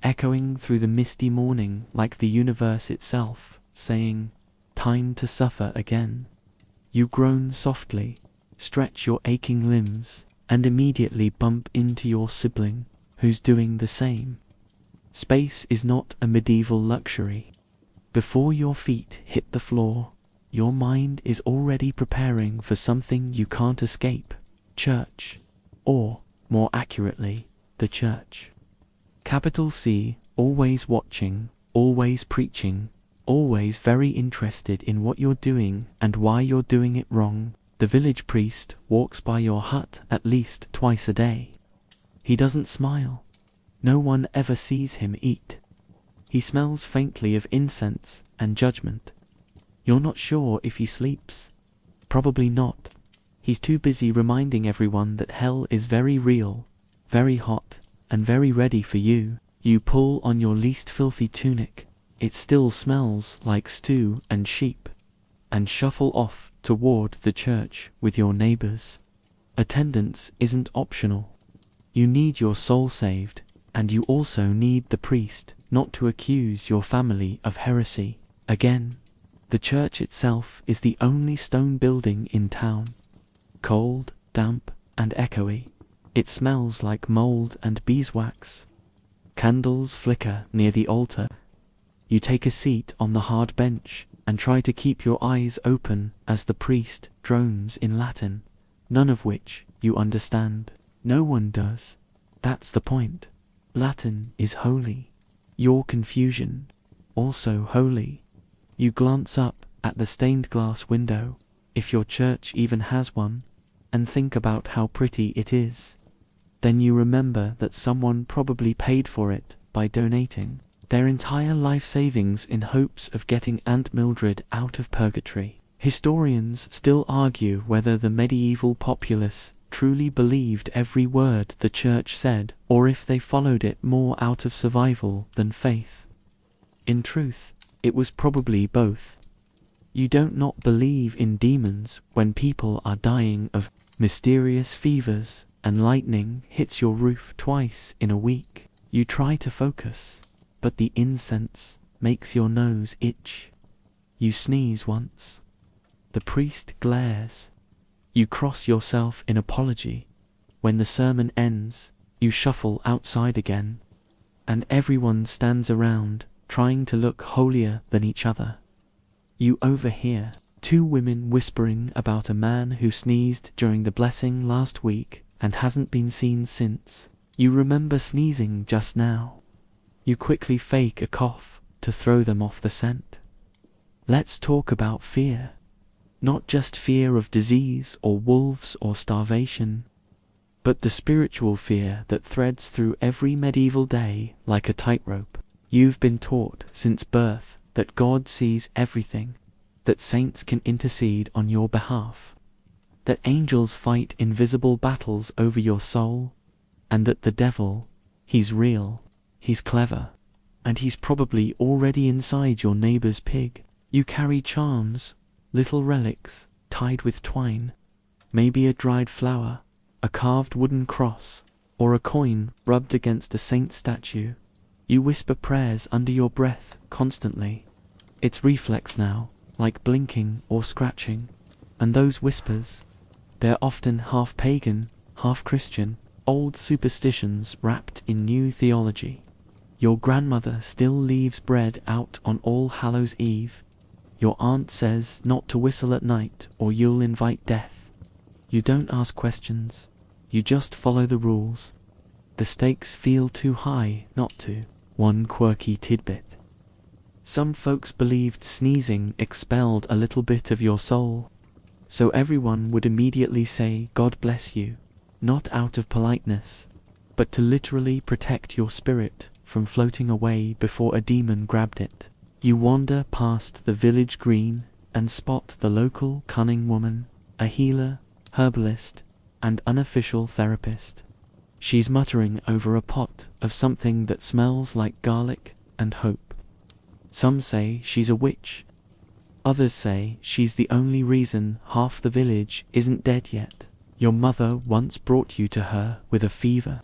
echoing through the misty morning like the universe itself, saying, time to suffer again. You groan softly, stretch your aching limbs, and immediately bump into your sibling, who's doing the same. Space is not a medieval luxury. Before your feet hit the floor, your mind is already preparing for something you can't escape. Church. Or, more accurately, the church. Capital C, always watching, always preaching, always very interested in what you're doing and why you're doing it wrong. The village priest walks by your hut at least twice a day. He doesn't smile. No one ever sees him eat. He smells faintly of incense and judgment. You're not sure if he sleeps. Probably not. He's too busy reminding everyone that hell is very real, very hot, and very ready for you. You pull on your least filthy tunic. It still smells like stew and sheep, and shuffle off toward the church with your neighbors. Attendance isn't optional. You need your soul saved, and you also need the priest not to accuse your family of heresy. Again, the church itself is the only stone building in town. Cold, damp, and echoey. It smells like mold and beeswax. Candles flicker near the altar. You take a seat on the hard bench and try to keep your eyes open as the priest drones in Latin, none of which you understand. No one does. That's the point. Latin is holy. Your confusion, also holy. You glance up at the stained glass window, if your church even has one, and think about how pretty it is. Then you remember that someone probably paid for it by donating their entire life savings in hopes of getting Aunt Mildred out of purgatory. Historians still argue whether the medieval populace truly believed every word the church said, or if they followed it more out of survival than faith. In truth, it was probably both. You don't not believe in demons when people are dying of mysterious fevers and lightning hits your roof twice in a week. You try to focus, but the incense makes your nose itch. You sneeze once. The priest glares. You cross yourself in apology. When the sermon ends, you shuffle outside again, and everyone stands around trying to look holier than each other. You overhear two women whispering about a man who sneezed during the blessing last week and hasn't been seen since. You remember sneezing just now. You quickly fake a cough to throw them off the scent. Let's talk about fear. Not just fear of disease or wolves or starvation, but the spiritual fear that threads through every medieval day like a tightrope. You've been taught since birth that God sees everything, that saints can intercede on your behalf, that angels fight invisible battles over your soul, and that the devil, he's real, he's clever, and he's probably already inside your neighbor's pig. You carry charms, little relics tied with twine, maybe a dried flower, a carved wooden cross, or a coin rubbed against a saint statue. You whisper prayers under your breath constantly. It's reflex now, like blinking or scratching. And those whispers, they're often half pagan, half Christian, old superstitions wrapped in new theology. Your grandmother still leaves bread out on All Hallows Eve. Your aunt says not to whistle at night or you'll invite death. You don't ask questions. You just follow the rules. The stakes feel too high not to. One quirky tidbit. Some folks believed sneezing expelled a little bit of your soul, so everyone would immediately say God bless you, not out of politeness, but to literally protect your spirit from floating away before a demon grabbed it. You wander past the village green and spot the local cunning woman, a healer, herbalist, and unofficial therapist. She's muttering over a pot of something that smells like garlic and hope. Some say she's a witch. Others say she's the only reason half the village isn't dead yet. Your mother once brought you to her with a fever.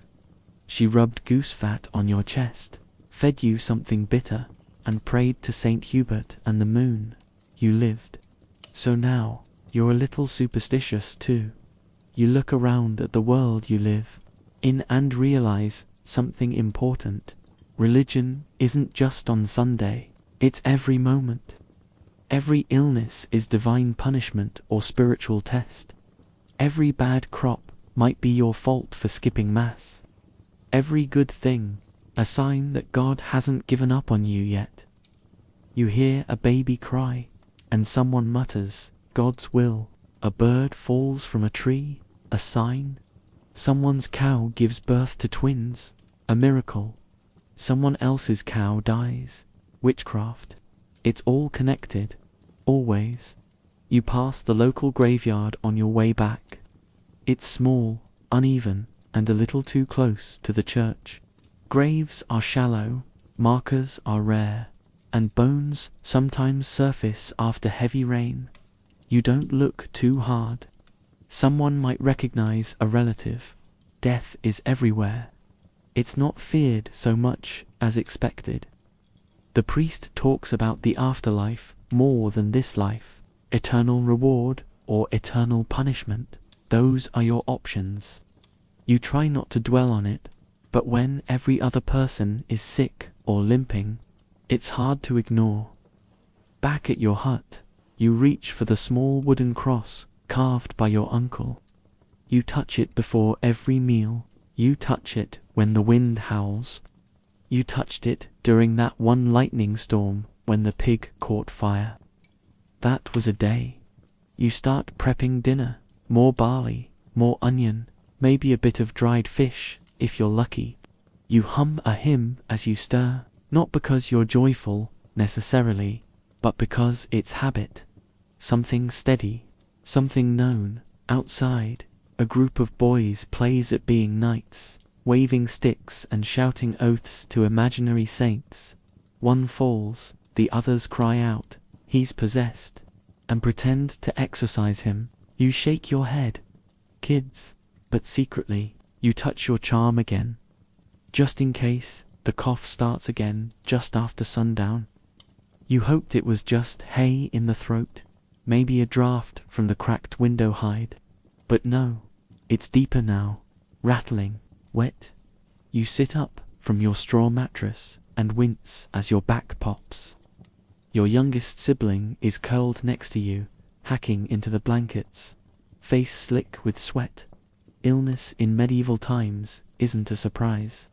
She rubbed goose fat on your chest, fed you something bitter, and prayed to Saint Hubert and the moon. You lived. So now, you're a little superstitious too. You look around at the world you live in and realize something important. Religion isn't just on Sunday, it's every moment. Every illness is divine punishment or spiritual test. Every bad crop might be your fault for skipping mass. Every good thing, a sign that God hasn't given up on you yet. You hear a baby cry, and someone mutters, God's will. A bird falls from a tree, a sign. Someone's cow gives birth to twins, a miracle. Someone else's cow dies, witchcraft. It's all connected, always. You pass the local graveyard on your way back. It's small, uneven, and a little too close to the church. Graves are shallow, markers are rare, and bones sometimes surface after heavy rain. You don't look too hard. Someone might recognize a relative. Death is everywhere. It's not feared so much as expected. The priest talks about the afterlife more than this life. Eternal reward or eternal punishment. Those are your options. You try not to dwell on it, but when every other person is sick or limping, it's hard to ignore. Back at your hut, you reach for the small wooden cross carved by your uncle. You touch it before every meal. You touch it when the wind howls. You touched it during that one lightning storm when the pig caught fire. That was a day. You start prepping dinner. More barley, more onion, maybe a bit of dried fish, if you're lucky. You hum a hymn as you stir, not because you're joyful, necessarily, but because it's habit. Something steady, something known. Outside, a group of boys plays at being knights, waving sticks and shouting oaths to imaginary saints. One falls, the others cry out, he's possessed, and pretend to exorcise him. You shake your head, kids, but secretly, you touch your charm again. Just in case, the cough starts again just after sundown. You hoped it was just hay in the throat, maybe a draft from the cracked window hide. But no, it's deeper now, rattling, wet. You sit up from your straw mattress and wince as your back pops. Your youngest sibling is curled next to you, hacking into the blankets, face slick with sweat. Illness in medieval times isn't a surprise.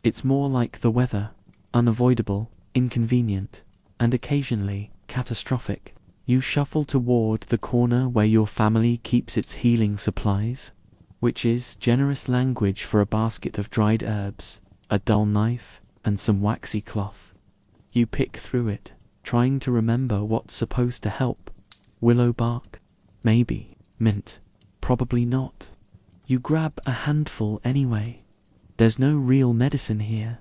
It's more like the weather, unavoidable, inconvenient, and occasionally catastrophic. You shuffle toward the corner where your family keeps its healing supplies, which is generous language for a basket of dried herbs, a dull knife, and some waxy cloth. You pick through it, trying to remember what's supposed to help. Willow bark? Maybe. Mint? Probably not. You grab a handful anyway. There's no real medicine here.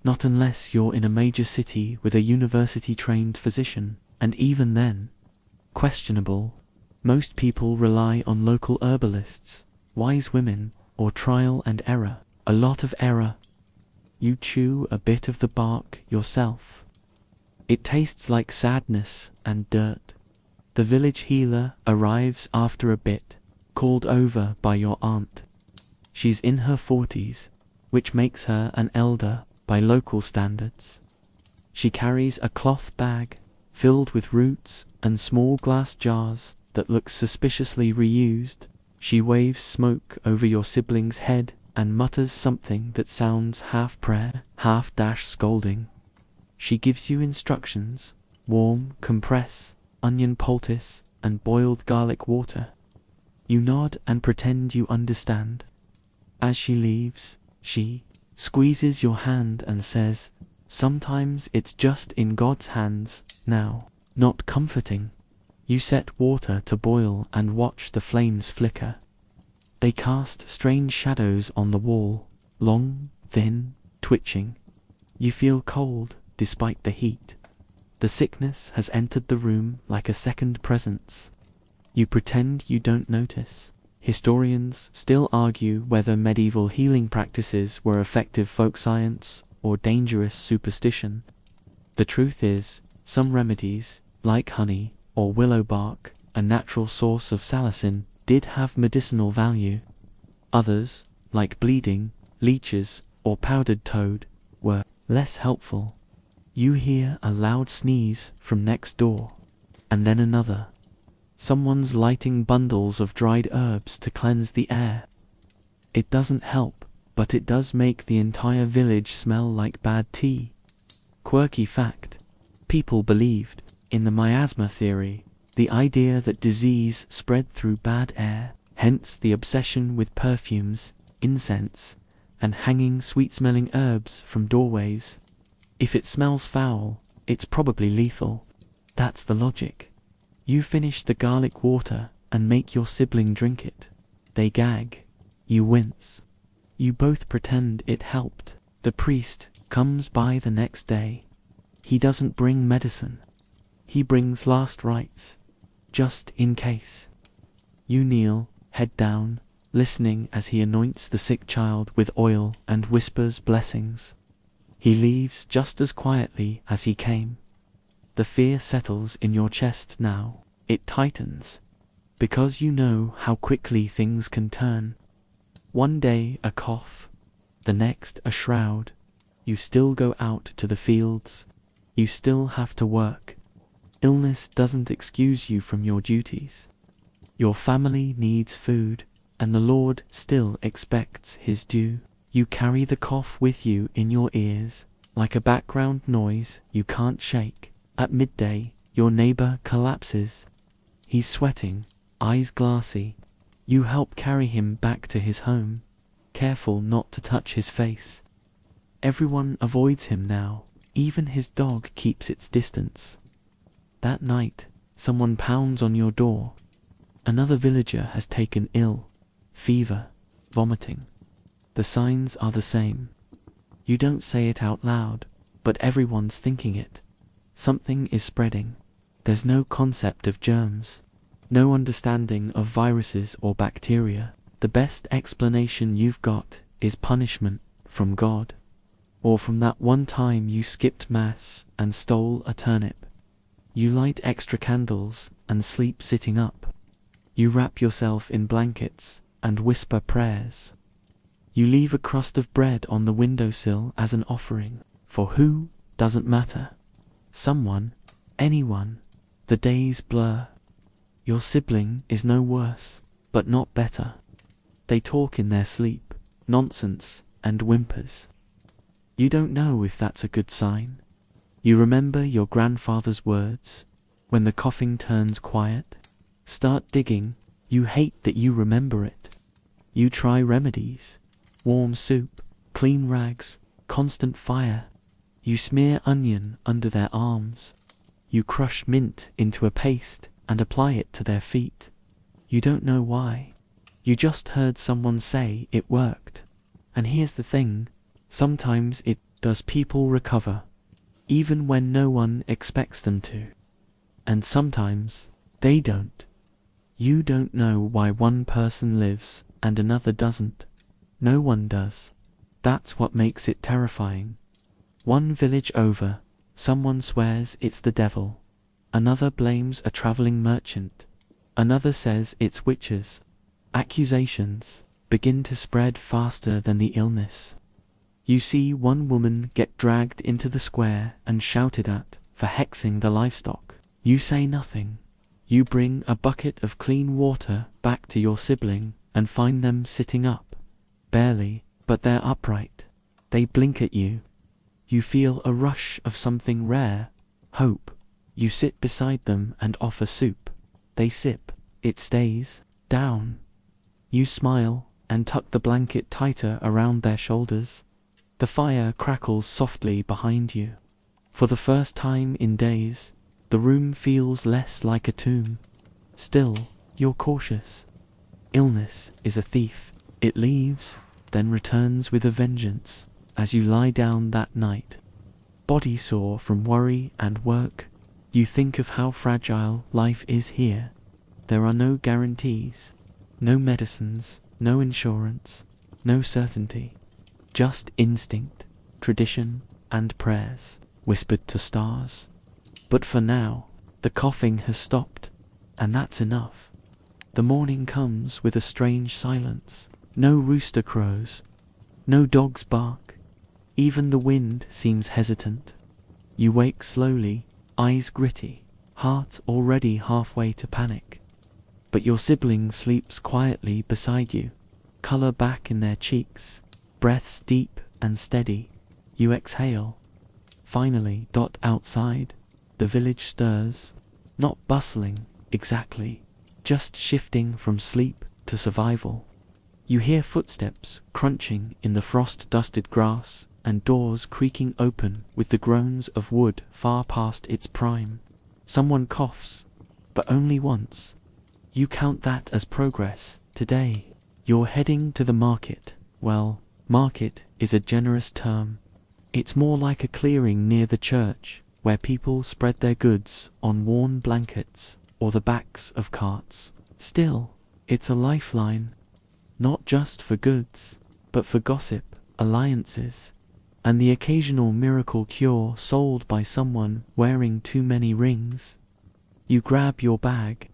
Not unless you're in a major city with a university-trained physician, and even then, questionable. Most people rely on local herbalists, wise women, or trial and error. A lot of error. You chew a bit of the bark yourself. It tastes like sadness and dirt. The village healer arrives after a bit, called over by your aunt. She's in her 40s, which makes her an elder by local standards. She carries a cloth bag filled with roots and small glass jars that look suspiciously reused. She waves smoke over your sibling's head and mutters something that sounds half prayer, half scolding. She gives you instructions: warm compress, onion poultice, and boiled garlic water. You nod and pretend you understand. As she leaves, she squeezes your hand and says, "Sometimes it's just in God's hands now." Not comforting. You set water to boil and watch the flames flicker. They cast strange shadows on the wall, long, thin, twitching. You feel cold despite the heat. The sickness has entered the room like a second presence. You pretend you don't notice. Historians still argue whether medieval healing practices were effective folk science or dangerous superstition. The truth is, some remedies, like honey or willow bark, a natural source of salicin, did have medicinal value. Others, like bleeding, leeches, or powdered toad, were less helpful. You hear a loud sneeze from next door, and then another. Someone's lighting bundles of dried herbs to cleanse the air. It doesn't help, but it does make the entire village smell like bad tea. Quirky fact: people believed in the miasma theory, the idea that disease spread through bad air, hence the obsession with perfumes, incense, and hanging sweet-smelling herbs from doorways. If it smells foul, it's probably lethal. That's the logic. You finish the garlic water and make your sibling drink it. They gag. You wince. You both pretend it helped. The priest comes by the next day. He doesn't bring medicine. He brings last rites, just in case. You kneel, head down, listening as he anoints the sick child with oil and whispers blessings. He leaves just as quietly as he came. The fear settles in your chest now. It tightens, because you know how quickly things can turn. One day a cough, the next a shroud. You still go out to the fields. You still have to work. Illness doesn't excuse you from your duties. Your family needs food, and the Lord still expects his due. You carry the cough with you in your ears, like a background noise you can't shake. At midday, your neighbor collapses. He's sweating, eyes glassy. You help carry him back to his home, careful not to touch his face. Everyone avoids him now. Even his dog keeps its distance. That night, someone pounds on your door. Another villager has taken ill, fever, vomiting. The signs are the same. You don't say it out loud, but everyone's thinking it. Something is spreading. There's no concept of germs, no understanding of viruses or bacteria. The best explanation you've got is punishment from God, or from that one time you skipped mass and stole a turnip. You light extra candles and sleep sitting up. You wrap yourself in blankets and whisper prayers. You leave a crust of bread on the windowsill as an offering. For who doesn't matter. Someone, anyone. The days blur. Your sibling is no worse, but not better. They talk in their sleep, nonsense and whimpers. You don't know if that's a good sign. You remember your grandfather's words, when the coughing turns quiet. Start digging. You hate that you remember it. You try remedies, warm soup, clean rags, constant fire. You smear onion under their arms. You crush mint into a paste and apply it to their feet. You don't know why. You just heard someone say it worked. And here's the thing, sometimes it does. People recover, even when no one expects them to. And sometimes they don't. You don't know why one person lives and another doesn't. No one does. That's what makes it terrifying. One village over, someone swears it's the devil. Another blames a traveling merchant. Another says it's witches. Accusations begin to spread faster than the illness. You see one woman get dragged into the square and shouted at for hexing the livestock. You say nothing. You bring a bucket of clean water back to your sibling and find them sitting up. Barely, but they're upright. They blink at you. You feel a rush of something rare, hope. You sit beside them and offer soup. They sip. It stays down. You smile and tuck the blanket tighter around their shoulders. The fire crackles softly behind you. For the first time in days, the room feels less like a tomb. Still, you're cautious. Illness is a thief. It leaves, then returns with a vengeance. As you lie down that night, body sore from worry and work, you think of how fragile life is here. There are no guarantees, no medicines, no insurance, no certainty. Just instinct, tradition, and prayers, whispered to stars. But for now, the coughing has stopped, and that's enough. The morning comes with a strange silence. No rooster crows, no dogs bark. Even the wind seems hesitant. You wake slowly, eyes gritty, heart already halfway to panic. But your sibling sleeps quietly beside you, color back in their cheeks, breaths deep and steady. You exhale. Finally, outside, the village stirs, not bustling, exactly, just shifting from sleep to survival. You hear footsteps crunching in the frost-dusted grass and doors creaking open with the groans of wood far past its prime. Someone coughs, but only once. You count that as progress. Today, you're heading to the market. Well, market is a generous term. It's more like a clearing near the church, where people spread their goods on worn blankets or the backs of carts. Still, it's a lifeline, not just for goods, but for gossip, alliances, and the occasional miracle cure sold by someone wearing too many rings. You grab your bag,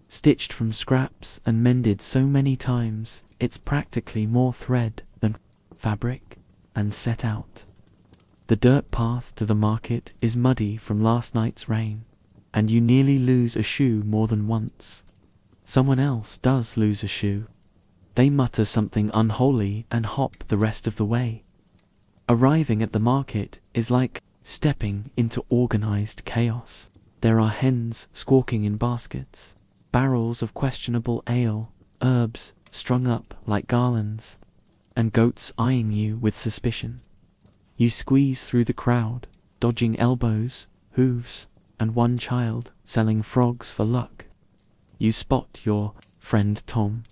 stitched from scraps and mended so many times it's practically more thread than fabric, and set out. The dirt path to the market is muddy from last night's rain, and you nearly lose a shoe more than once. Someone else does lose a shoe. They mutter something unholy and hop the rest of the way. Arriving at the market is like stepping into organized chaos. There are hens squawking in baskets, barrels of questionable ale, herbs strung up like garlands, and goats eyeing you with suspicion. You squeeze through the crowd, dodging elbows, hooves, and one child selling frogs for luck. You spot your friend Tom.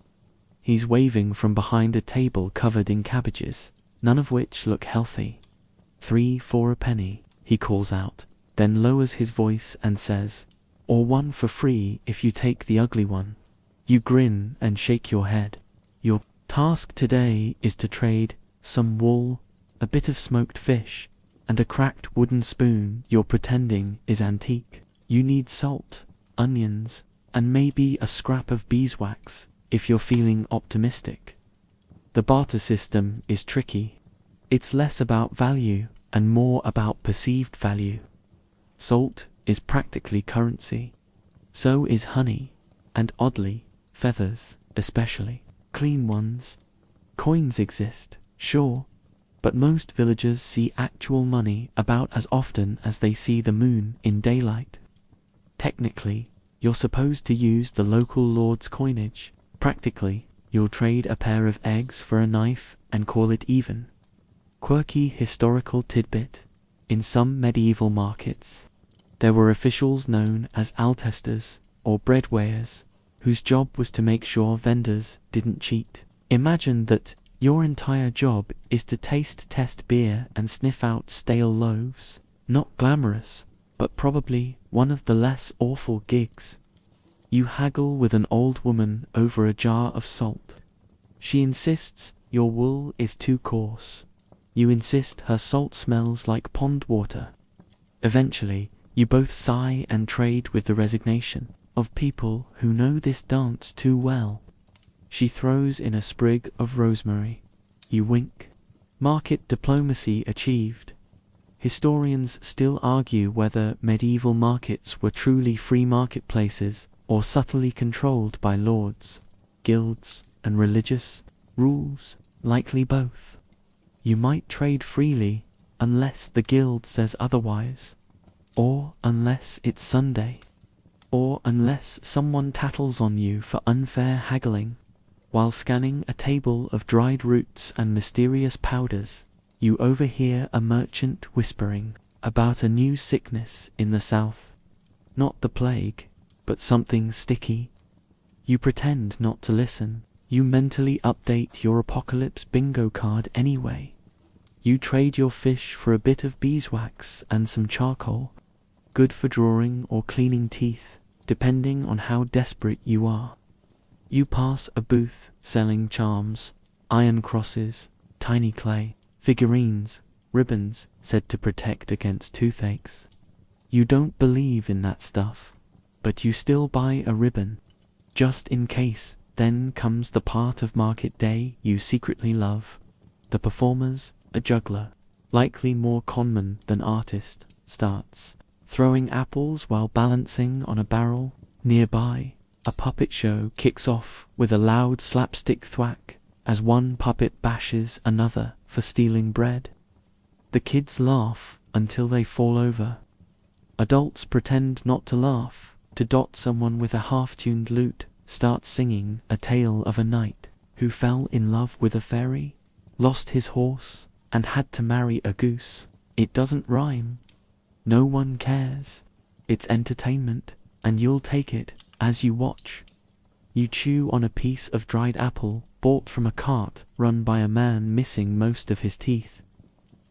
He's waving from behind a table covered in cabbages, none of which look healthy. 3 for a penny, he calls out, then lowers his voice and says, or 1 for free if you take the ugly one. You grin and shake your head. Your task today is to trade some wool, a bit of smoked fish, and a cracked wooden spoon you're pretending is antique. You need salt, onions, and maybe a scrap of beeswax if you're feeling optimistic. The barter system is tricky. It's less about value and more about perceived value. Salt is practically currency. So is honey, and oddly, feathers, especially clean ones. Coins exist, sure, but most villagers see actual money about as often as they see the moon in daylight. Technically, you're supposed to use the local lord's coinage. Practically, you'll trade a pair of eggs for a knife and call it even. Quirky historical tidbit. In some medieval markets, there were officials known as altesters, or bread weighers, whose job was to make sure vendors didn't cheat. Imagine that your entire job is to taste test beer and sniff out stale loaves. Not glamorous, but probably one of the less awful gigs. You haggle with an old woman over a jar of salt. She insists your wool is too coarse. You insist her salt smells like pond water. Eventually, you both sigh and trade with the resignation of people who know this dance too well. She throws in a sprig of rosemary. You wink. Market diplomacy achieved. Historians still argue whether medieval markets were truly free marketplaces or subtly controlled by lords, guilds, and religious rules, likely both. You might trade freely unless the guild says otherwise, or unless it's Sunday, or unless someone tattles on you for unfair haggling. While scanning a table of dried roots and mysterious powders, you overhear a merchant whispering about a new sickness in the south. Not the plague, but something sticky. You pretend not to listen. You mentally update your apocalypse bingo card anyway. You trade your fish for a bit of beeswax and some charcoal, good for drawing or cleaning teeth, depending on how desperate you are. You pass a booth selling charms, iron crosses, tiny clay, figurines, ribbons said to protect against toothaches. You don't believe in that stuff, but you still buy a ribbon, just in case. Then comes the part of market day you secretly love. The performers, a juggler, likely more conman than artist, starts throwing apples while balancing on a barrel. Nearby, a puppet show kicks off with a loud slapstick thwack as one puppet bashes another for stealing bread. The kids laugh until they fall over. Adults pretend not to laugh to dot someone with a half-tuned lute starts singing a tale of a knight who fell in love with a fairy, lost his horse, and had to marry a goose. It doesn't rhyme. No one cares. It's entertainment, and you'll take it as you watch. You chew on a piece of dried apple bought from a cart run by a man missing most of his teeth.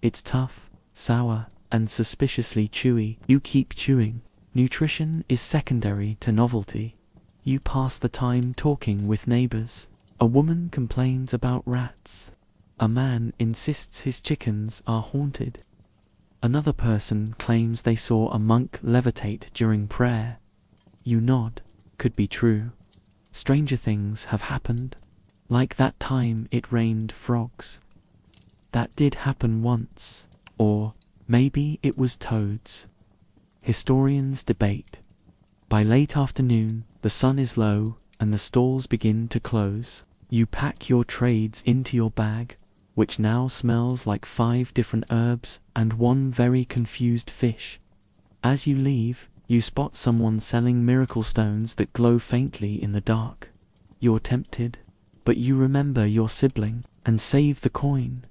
It's tough, sour, and suspiciously chewy. You keep chewing. Nutrition is secondary to novelty. You pass the time talking with neighbors. A woman complains about rats. A man insists his chickens are haunted. Another person claims they saw a monk levitate during prayer. You nod. Could be true. Stranger things have happened. Like that time it rained frogs. That did happen once. Or maybe it was toads. Historians debate. By late afternoon, the sun is low and the stalls begin to close. You pack your trades into your bag, which now smells like 5 different herbs and one very confused fish. As you leave, you spot someone selling miracle stones that glow faintly in the dark. You're tempted, but you remember your sibling and save the coin.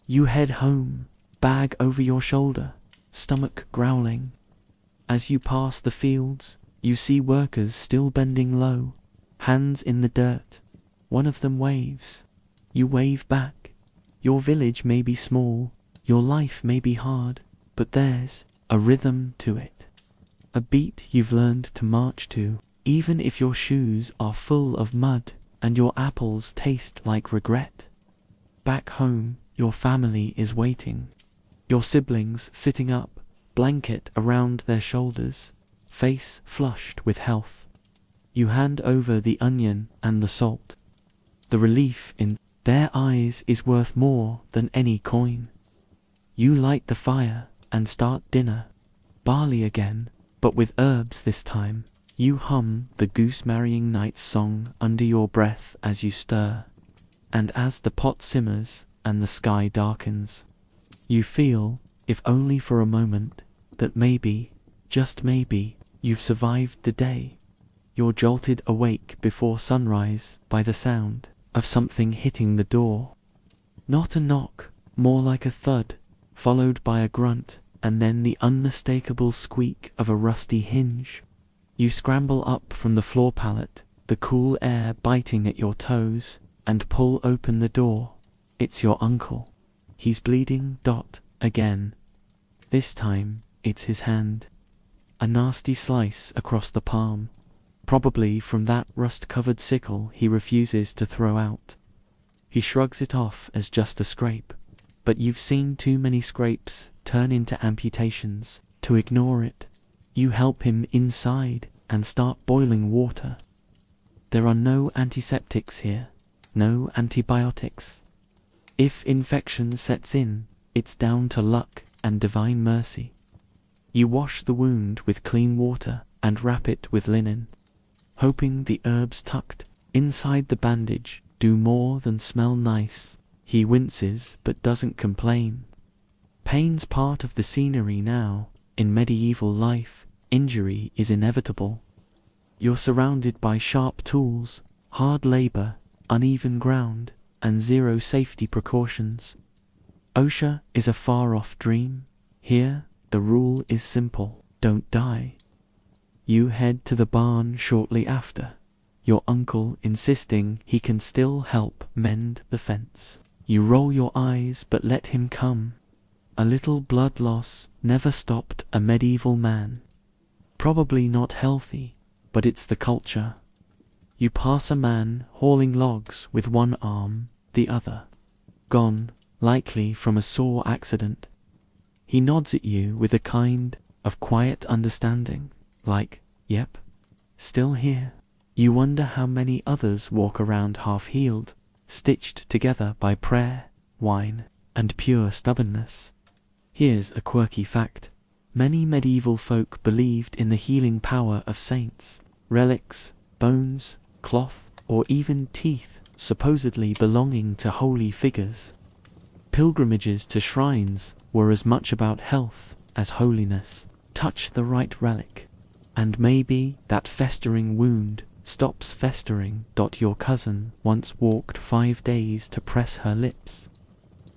You head home, bag over your shoulder, stomach growling. As you pass the fields, you see workers still bending low, hands in the dirt. One of them waves. You wave back. Your village may be small, your life may be hard, but there's a rhythm to it. A beat you've learned to march to, even if your shoes are full of mud and your apples taste like regret. Back home, your family is waiting. Your siblings sitting up, blanket around their shoulders, face flushed with health. You hand over the onion and the salt. The relief in their eyes is worth more than any coin. You light the fire and start dinner. Barley again, but with herbs this time. You hum the goose-marrying night's song under your breath as you stir. And as the pot simmers and the sky darkens, you feel, if only for a moment, that maybe, just maybe, you've survived the day. You're jolted awake before sunrise by the sound of something hitting the door. Not a knock, more like a thud, followed by a grunt, and then the unmistakable squeak of a rusty hinge. You scramble up from the floor pallet, the cool air biting at your toes, and pull open the door. It's your uncle. He's bleeding, again. This time, it's his hand. A nasty slice across the palm. Probably from that rust-covered sickle he refuses to throw out. He shrugs it off as just a scrape, but you've seen too many scrapes turn into amputations to ignore it. You help him inside and start boiling water. There are no antiseptics here, no antibiotics. If infection sets in, it's down to luck and divine mercy. You wash the wound with clean water and wrap it with linen, hoping the herbs tucked inside the bandage do more than smell nice. He winces but doesn't complain. Pain's part of the scenery now. In medieval life, injury is inevitable. You're surrounded by sharp tools, hard labor, uneven ground, and zero safety precautions. OSHA is a far-off dream. Here, the rule is simple: don't die. You head to the barn shortly after, your uncle insisting he can still help mend the fence. You roll your eyes but let him come. A little blood loss never stopped a medieval man. Probably not healthy, but it's the culture. You pass a man hauling logs with one arm, the other gone, likely from a sore accident. He nods at you with a kind of quiet understanding, like, yep, still here. You wonder how many others walk around half-healed, stitched together by prayer, wine, and pure stubbornness. Here's a quirky fact. Many medieval folk believed in the healing power of saints. Relics, bones, cloth, or even teeth supposedly belonging to holy figures. Pilgrimages to shrines were as much about health as holiness. Touch the right relic, and maybe that festering wound stops festering. Your cousin once walked 5 days to press her lips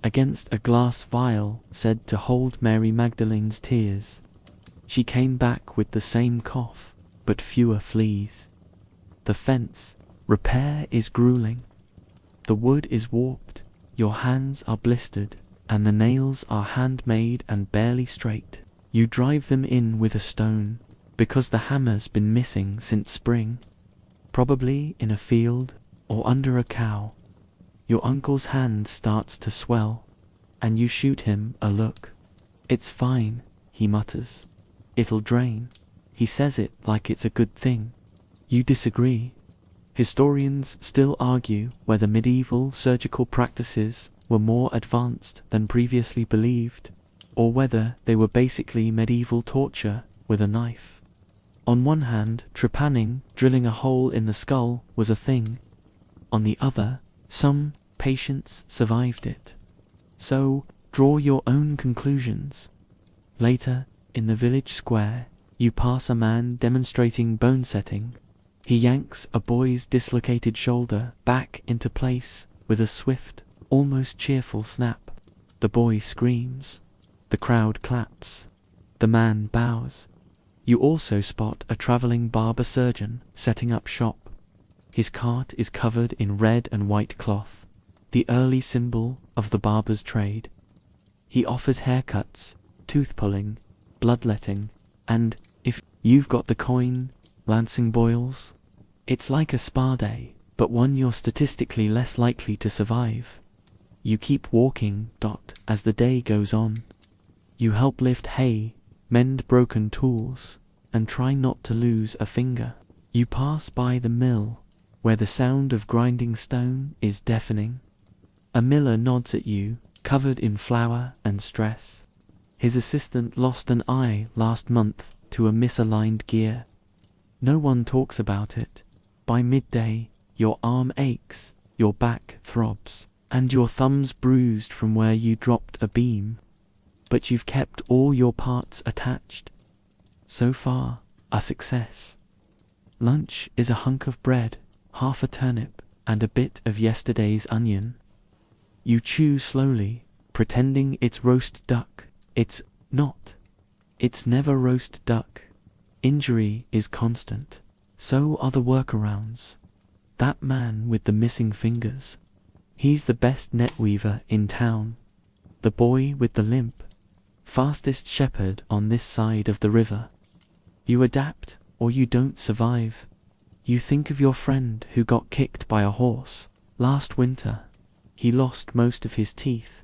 against a glass vial said to hold Mary Magdalene's tears. She came back with the same cough, but fewer fleas. The fence repair is grueling. The wood is warped, your hands are blistered, and the nails are handmade and barely straight. You drive them in with a stone, because the hammer's been missing since spring. Probably in a field or under a cow. Your uncle's hand starts to swell, and you shoot him a look. It's fine, he mutters. It'll drain. He says it like it's a good thing. You disagree. Historians still argue whether medieval surgical practices were more advanced than previously believed, or whether they were basically medieval torture with a knife. On one hand, trepanning, drilling a hole in the skull, was a thing. On the other, some patients survived it. So, draw your own conclusions. Later, in the village square, you pass a man demonstrating bone setting. He yanks a boy's dislocated shoulder back into place with a swift, almost cheerful snap. The boy screams. The crowd claps. The man bows. You also spot a traveling barber surgeon setting up shop. His cart is covered in red and white cloth, the early symbol of the barber's trade. He offers haircuts, tooth pulling, bloodletting, and, if you've got the coin, lancing boils. It's like a spa day, but one you're statistically less likely to survive. You keep walking, as the day goes on. You help lift hay, mend broken tools, and try not to lose a finger. You pass by the mill, where the sound of grinding stone is deafening. A miller nods at you, covered in flour and stress. His assistant lost an eye last month to a misaligned gear. No one talks about it. By midday, your arm aches, your back throbs, and your thumb's bruised from where you dropped a beam. But you've kept all your parts attached. So far, a success. Lunch is a hunk of bread, half a turnip, and a bit of yesterday's onion. You chew slowly, pretending it's roast duck. It's not. It's never roast duck. Injury is constant. So are the workarounds. That man with the missing fingers. He's the best net weaver in town. The boy with the limp. Fastest shepherd on this side of the river. You adapt or you don't survive. You think of your friend who got kicked by a horse last winter. He lost most of his teeth.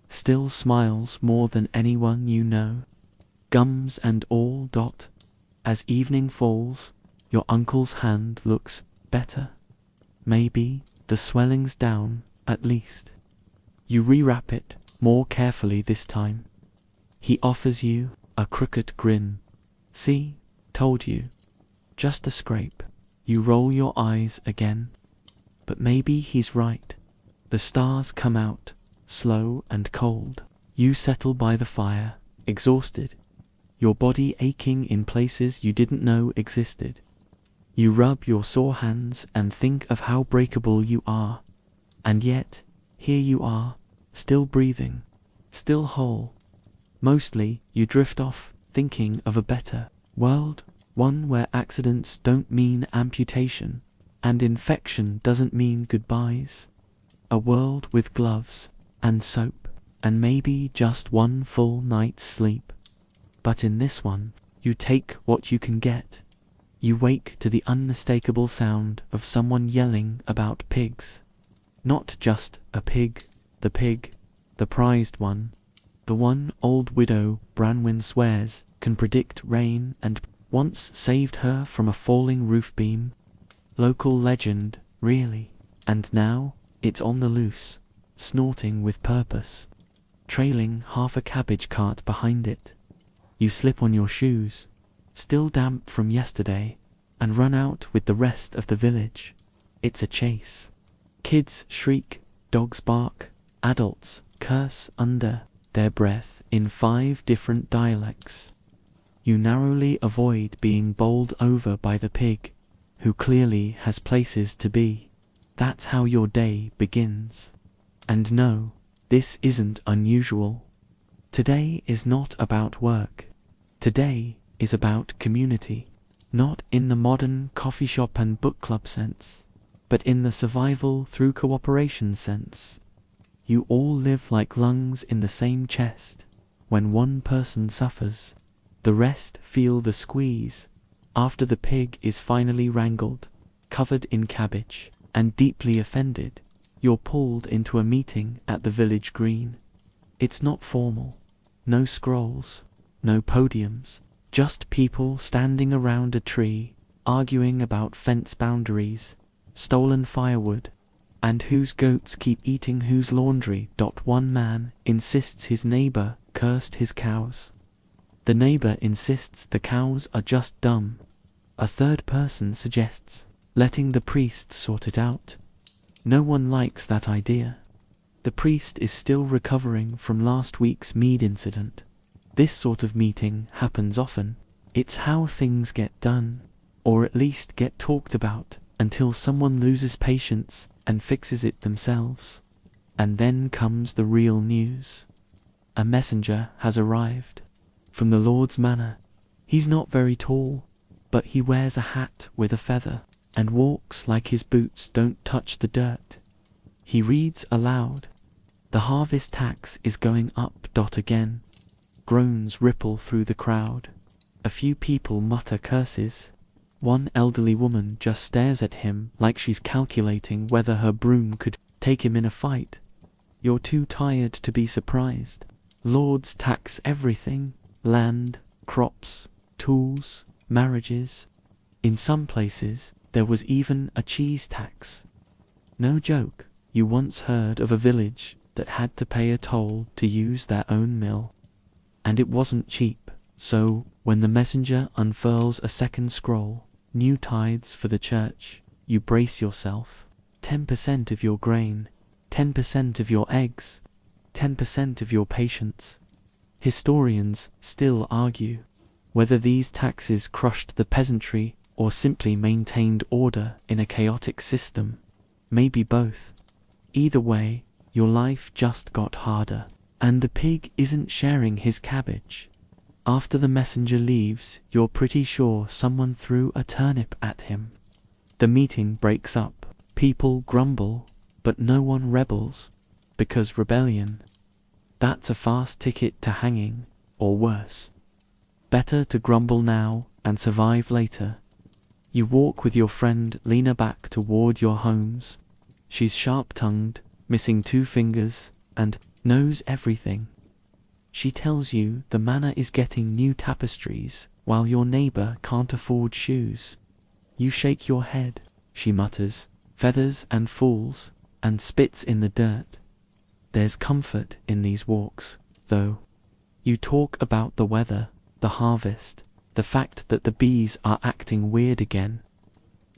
Still smiles more than anyone you know. Gums and all. As evening falls, your uncle's hand looks better. Maybe the swelling's down, at least. You rewrap it more carefully this time. He offers you a crooked grin. See, told you. Just a scrape. You roll your eyes again. But maybe he's right. The stars come out, slow and cold. You settle by the fire, exhausted. Your body aching in places you didn't know existed. You rub your sore hands and think of how breakable you are. And yet, here you are, still breathing, still whole. Mostly, you drift off, thinking of a better world, one where accidents don't mean amputation, and infection doesn't mean goodbyes. A world with gloves, and soap, and maybe just one full night's sleep. But in this one, you take what you can get. You wake to the unmistakable sound of someone yelling about pigs. Not just a pig, the prized one. The one old widow Branwyn swears can predict rain and once saved her from a falling roof beam. Local legend, really. And now, it's on the loose, snorting with purpose, trailing half a cabbage cart behind it. You slip on your shoes, still damp from yesterday, and run out with the rest of the village. It's a chase. Kids shriek, dogs bark, adults curse under their breath in 5 different dialects. You narrowly avoid being bowled over by the pig, who clearly has places to be. That's how your day begins. And no, this isn't unusual. Today is not about work. Today is about community. Not in the modern coffee shop and book club sense, but in the survival through cooperation sense. You all live like lungs in the same chest. When one person suffers, the rest feel the squeeze. After the pig is finally wrangled, covered in cabbage, and deeply offended, you're pulled into a meeting at the village green. It's not formal. No scrolls, no podiums, just people standing around a tree, arguing about fence boundaries, stolen firewood, and whose goats keep eating whose laundry. One man insists his neighbor cursed his cows. The neighbor insists the cows are just dumb. A third person suggests letting the priest sort it out. No one likes that idea. The priest is still recovering from last week's mead incident. This sort of meeting happens often. It's how things get done, or at least get talked about, until someone loses patience and fixes it themselves. And then comes the real news. A messenger has arrived from the Lord's manor. He's not very tall, but he wears a hat with a feather and walks like his boots don't touch the dirt. He reads aloud. The harvest tax is going up. Again. Groans ripple through the crowd. A few people mutter curses. One elderly woman just stares at him like she's calculating whether her broom could take him in a fight. You're too tired to be surprised. Lords tax everything: land, crops, tools, marriages. In some places, there was even a cheese tax. No joke, you once heard of a village that had to pay a toll to use their own mill. And it wasn't cheap, so when the messenger unfurls a second scroll, new tithes for the church, you brace yourself. 10% of your grain, 10% of your eggs, 10% of your patience. Historians still argue whether these taxes crushed the peasantry or simply maintained order in a chaotic system. Maybe both. Either way, your life just got harder. And the pig isn't sharing his cabbage. After the messenger leaves, you're pretty sure someone threw a turnip at him. The meeting breaks up. People grumble, but no one rebels, because rebellion, that's a fast ticket to hanging, or worse. Better to grumble now and survive later. You walk with your friend Lena back toward your homes. She's sharp-tongued, missing 2 fingers, and knows everything. She tells you the manor is getting new tapestries, while your neighbor can't afford shoes. You shake your head. She mutters, feathers and fools, and spits in the dirt. There's comfort in these walks, though. You talk about the weather, the harvest, the fact that the bees are acting weird again.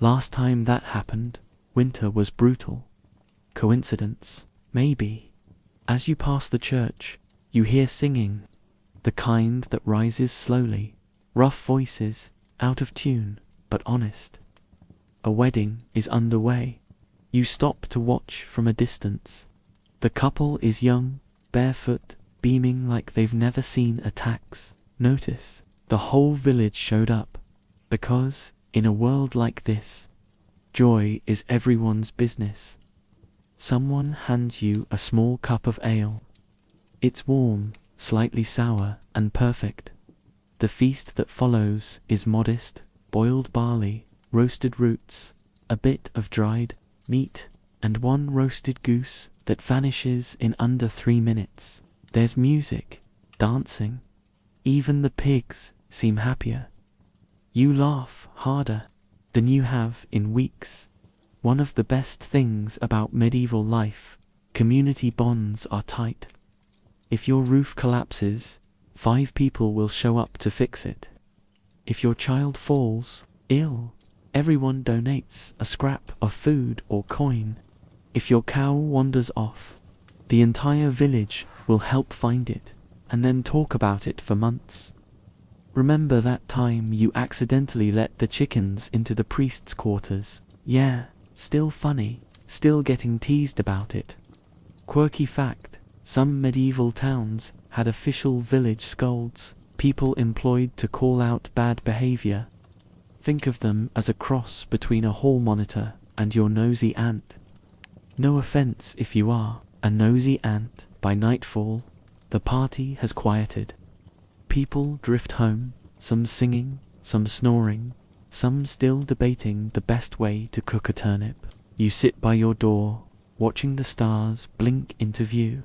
Last time that happened, winter was brutal. Coincidence? Maybe. As you pass the church, you hear singing, the kind that rises slowly, rough voices, out of tune, but honest. A wedding is underway. You stop to watch from a distance. The couple is young, barefoot, beaming like they've never seen a tax. Notice, the whole village showed up, because, in a world like this, joy is everyone's business. Someone hands you a small cup of ale. It's warm, slightly sour, and perfect. The feast that follows is modest: boiled barley, roasted roots, a bit of dried meat, and 1 roasted goose that vanishes in under 3 minutes. There's music, dancing. Even the pigs seem happier. You laugh harder than you have in weeks. One of the best things about medieval life, community bonds are tight. If your roof collapses, 5 people will show up to fix it. If your child falls ill, everyone donates a scrap of food or coin. If your cow wanders off, the entire village will help find it and then talk about it for months. Remember that time you accidentally let the chickens into the priest's quarters? Yeah, still funny, still getting teased about it. Quirky fact, some medieval towns had official village scolds, people employed to call out bad behavior. Think of them as a cross between a hall monitor and your nosy aunt. No offense if you are a nosy aunt. By nightfall, the party has quieted. People drift home, some singing, some snoring, some still debating the best way to cook a turnip. You sit by your door, watching the stars blink into view.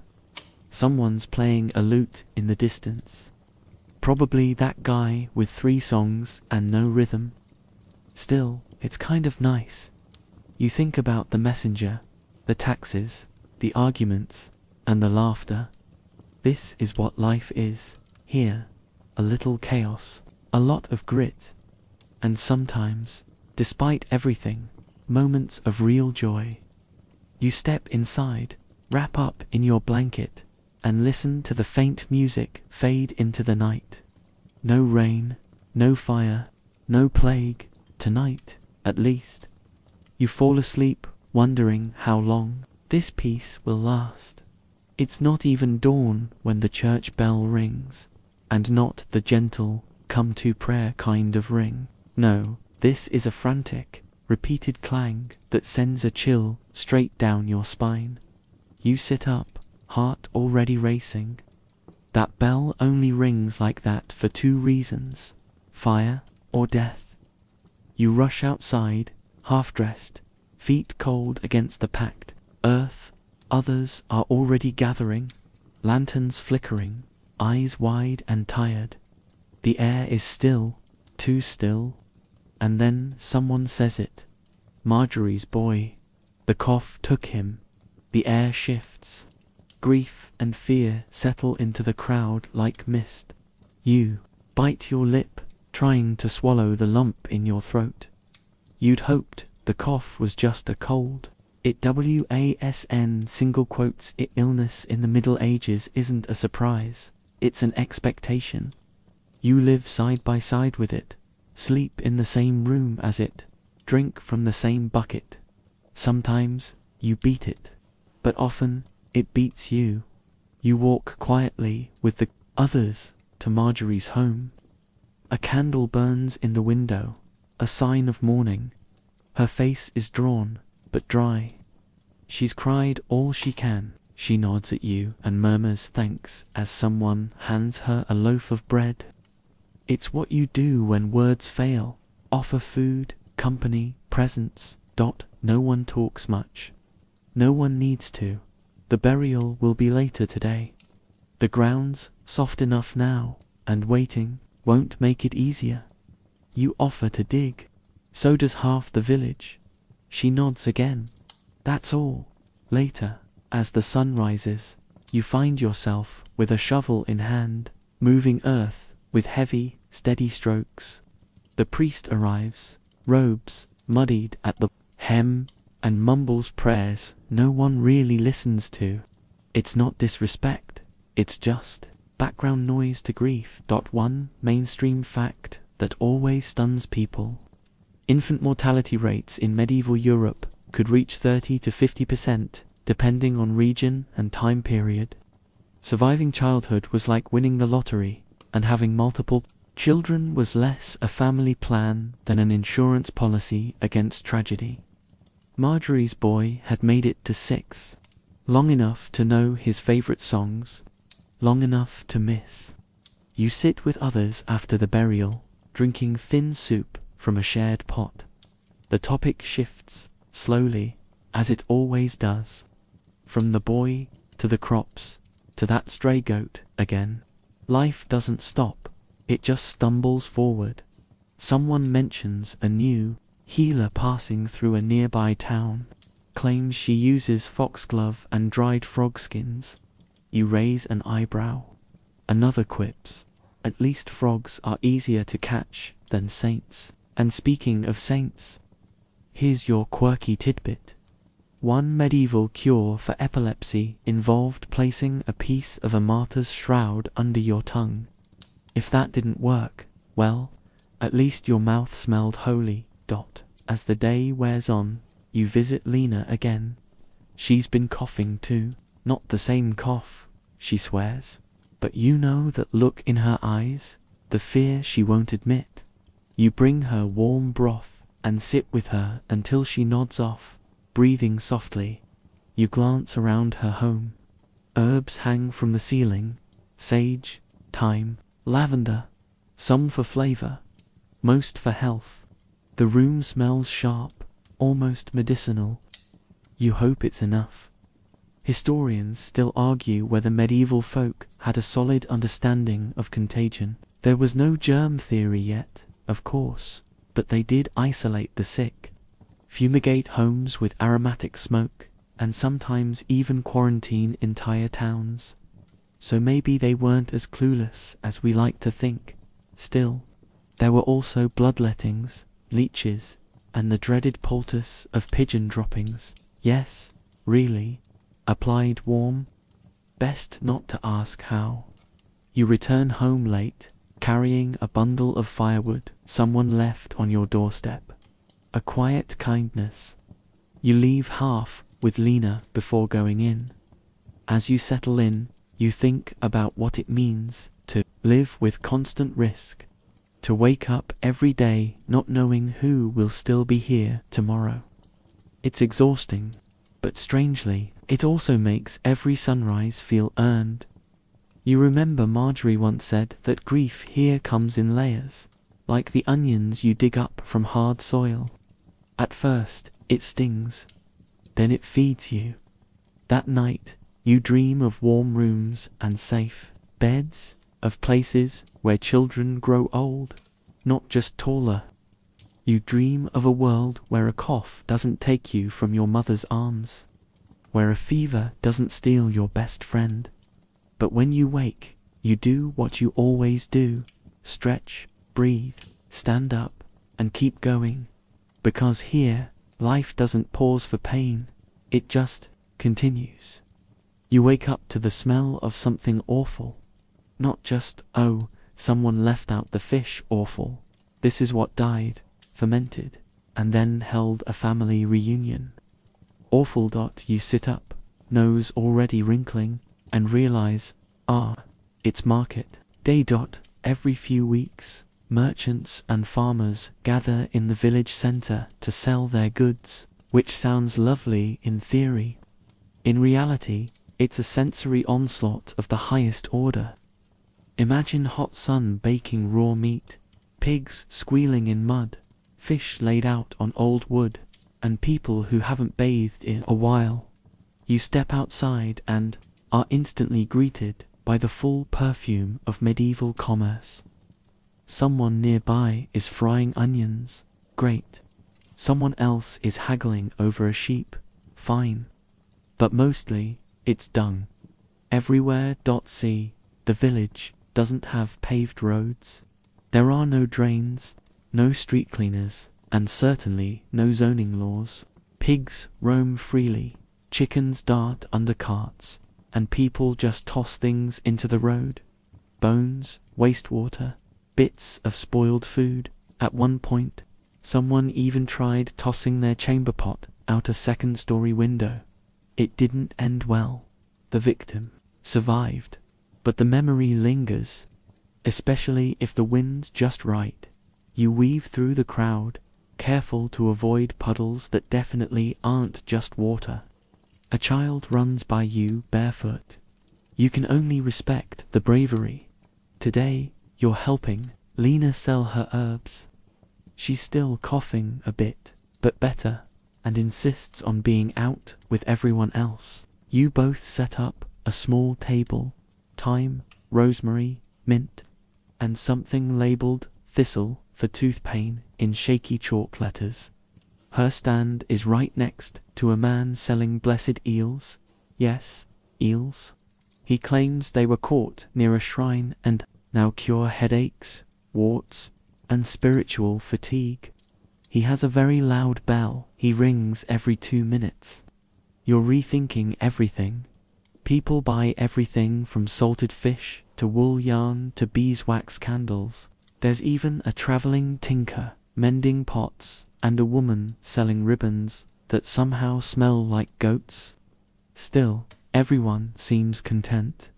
Someone's playing a lute in the distance. Probably that guy with 3 songs and no rhythm. Still, it's kind of nice. You think about the messenger, the taxes, the arguments, and the laughter. This is what life is, here. A little chaos, a lot of grit, and sometimes, despite everything, moments of real joy. You step inside, wrap up in your blanket, and listen to the faint music fade into the night. No rain, no fire, no plague, tonight, at least. You fall asleep, wondering how long this peace will last. It's not even dawn when the church bell rings, and not the gentle, come to prayer kind of ring. No, this is a frantic, repeated clang that sends a chill straight down your spine. You sit up, heart already racing. That bell only rings like that for 2 reasons, fire or death. You rush outside, half-dressed, feet cold against the packed earth. Others are already gathering, lanterns flickering, eyes wide and tired. The air is still, too still. And then someone says it. Marjorie's boy. The cough took him. The air shifts. Grief and fear settle into the crowd like mist. You bite your lip, trying to swallow the lump in your throat. You'd hoped the cough was just a cold. Single quotes illness in the Middle Ages isn't a surprise, it's an expectation. You live side by side with it, sleep in the same room as it, drink from the same bucket. Sometimes you beat it, but often it beats you. You walk quietly with the others to Marjorie's home. A candle burns in the window, a sign of mourning. Her face is drawn, but dry. She's cried all she can. She nods at you and murmurs thanks as someone hands her a loaf of bread. It's what you do when words fail. Offer food, company, presents. No one talks much. No one needs to. The burial will be later today. The ground's soft enough now, and waiting won't make it easier. You offer to dig. So does half the village. She nods again. That's all. Later, as the sun rises, you find yourself with a shovel in hand, moving earth with heavy, steady strokes. The priest arrives, robes muddied at the hem, and mumbles prayers no one really listens to. It's not disrespect, it's just background noise to grief. One mainstream fact that always stuns people. Infant mortality rates in medieval Europe could reach 30 to 50%, depending on region and time period. Surviving childhood was like winning the lottery, and having multiple children was less a family plan than an insurance policy against tragedy. Marjorie's boy had made it to 6. Long enough to know his favorite songs, long enough to miss. You sit with others after the burial, drinking thin soup from a shared pot. The topic shifts, slowly, as it always does. From the boy, to the crops, to that stray goat again. Life doesn't stop, it just stumbles forward. Someone mentions a new healer passing through a nearby town, claims she uses foxglove and dried frog skins. You raise an eyebrow. Another quips, "At least frogs are easier to catch than saints." And speaking of saints, here's your quirky tidbit. One medieval cure for epilepsy involved placing a piece of a martyr's shroud under your tongue. If that didn't work, well, at least your mouth smelled holy. As the day wears on, you visit Lena again. She's been coughing too. Not the same cough, she swears. But you know that look in her eyes, the fear she won't admit. You bring her warm broth and sit with her until she nods off, breathing softly. You glance around her home. Herbs hang from the ceiling, sage, thyme, lavender, some for flavor, most for health. The room smells sharp, almost medicinal. You hope it's enough. Historians still argue whether medieval folk had a solid understanding of contagion. There was no germ theory yet, of course, but they did isolate the sick, fumigate homes with aromatic smoke, and sometimes even quarantine entire towns. So maybe they weren't as clueless as we like to think. Still, there were also bloodlettings, leeches, and the dreaded poultice of pigeon droppings. Yes, really, applied warm. Best not to ask how. You return home late, carrying a bundle of firewood someone left on your doorstep. A quiet kindness. You leave half with Lena before going in. As you settle in, you think about what it means to live with constant risk, to wake up every day not knowing who will still be here tomorrow. It's exhausting, but strangely, it also makes every sunrise feel earned. You remember Marjorie once said that grief here comes in layers, like the onions you dig up from hard soil. At first, it stings. Then it feeds you. That night, you dream of warm rooms and safe beds, of places where children grow old, not just taller. You dream of a world where a cough doesn't take you from your mother's arms, where a fever doesn't steal your best friend. But when you wake, you do what you always do: stretch, breathe, stand up, and keep going. Because here, life doesn't pause for pain, it just continues. You wake up to the smell of something awful. Not just, oh, someone left out the fish awful. This is what died, fermented, and then held a family reunion. Awful. You sit up, nose already wrinkling, and realize, it's market day. Every few weeks, merchants and farmers gather in the village center to sell their goods, which sounds lovely in theory. In reality, it's a sensory onslaught of the highest order. Imagine hot sun baking raw meat, pigs squealing in mud, fish laid out on old wood, and people who haven't bathed in a while. You step outside and are instantly greeted by the full perfume of medieval commerce. Someone nearby is frying onions. Great. Someone else is haggling over a sheep. Fine. But mostly, it's dung. Everywhere. See, the village doesn't have paved roads. There are no drains, no street cleaners, and certainly no zoning laws. Pigs roam freely, chickens dart under carts, and people just toss things into the road. Bones, wastewater, bits of spoiled food. At one point, someone even tried tossing their chamber pot out a second-story window. It didn't end well. The victim survived, but the memory lingers, especially if the wind's just right. You weave through the crowd, careful to avoid puddles that definitely aren't just water. A child runs by you barefoot. You can only respect the bravery. Today, you're helping Lena sell her herbs. She's still coughing a bit, but better, and insists on being out with everyone else. You both set up a small table, thyme, rosemary, mint, and something labeled thistle for tooth pain in shaky chalk letters. Her stand is right next to a man selling blessed eels. Yes, eels. He claims they were caught near a shrine and now cure headaches, warts, and spiritual fatigue. He has a very loud bell. He rings every 2 minutes. You're rethinking everything. People buy everything from salted fish to wool yarn to beeswax candles. There's even a traveling tinker mending pots and a woman selling ribbons that somehow smell like goats. Still, everyone seems content.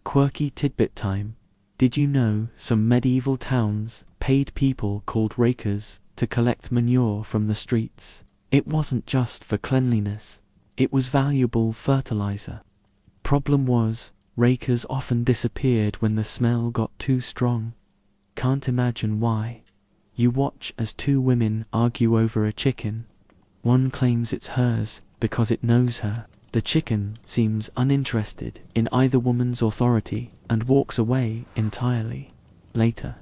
Quirky tidbit time. Did you know some medieval towns paid people called rakers to collect manure from the streets? It wasn't just for cleanliness. It was valuable fertilizer. Problem was, rakers often disappeared when the smell got too strong. Can't imagine why. You watch as 2 women argue over a chicken. One claims it's hers because it knows her. The chicken seems uninterested in either woman's authority and walks away entirely. Later,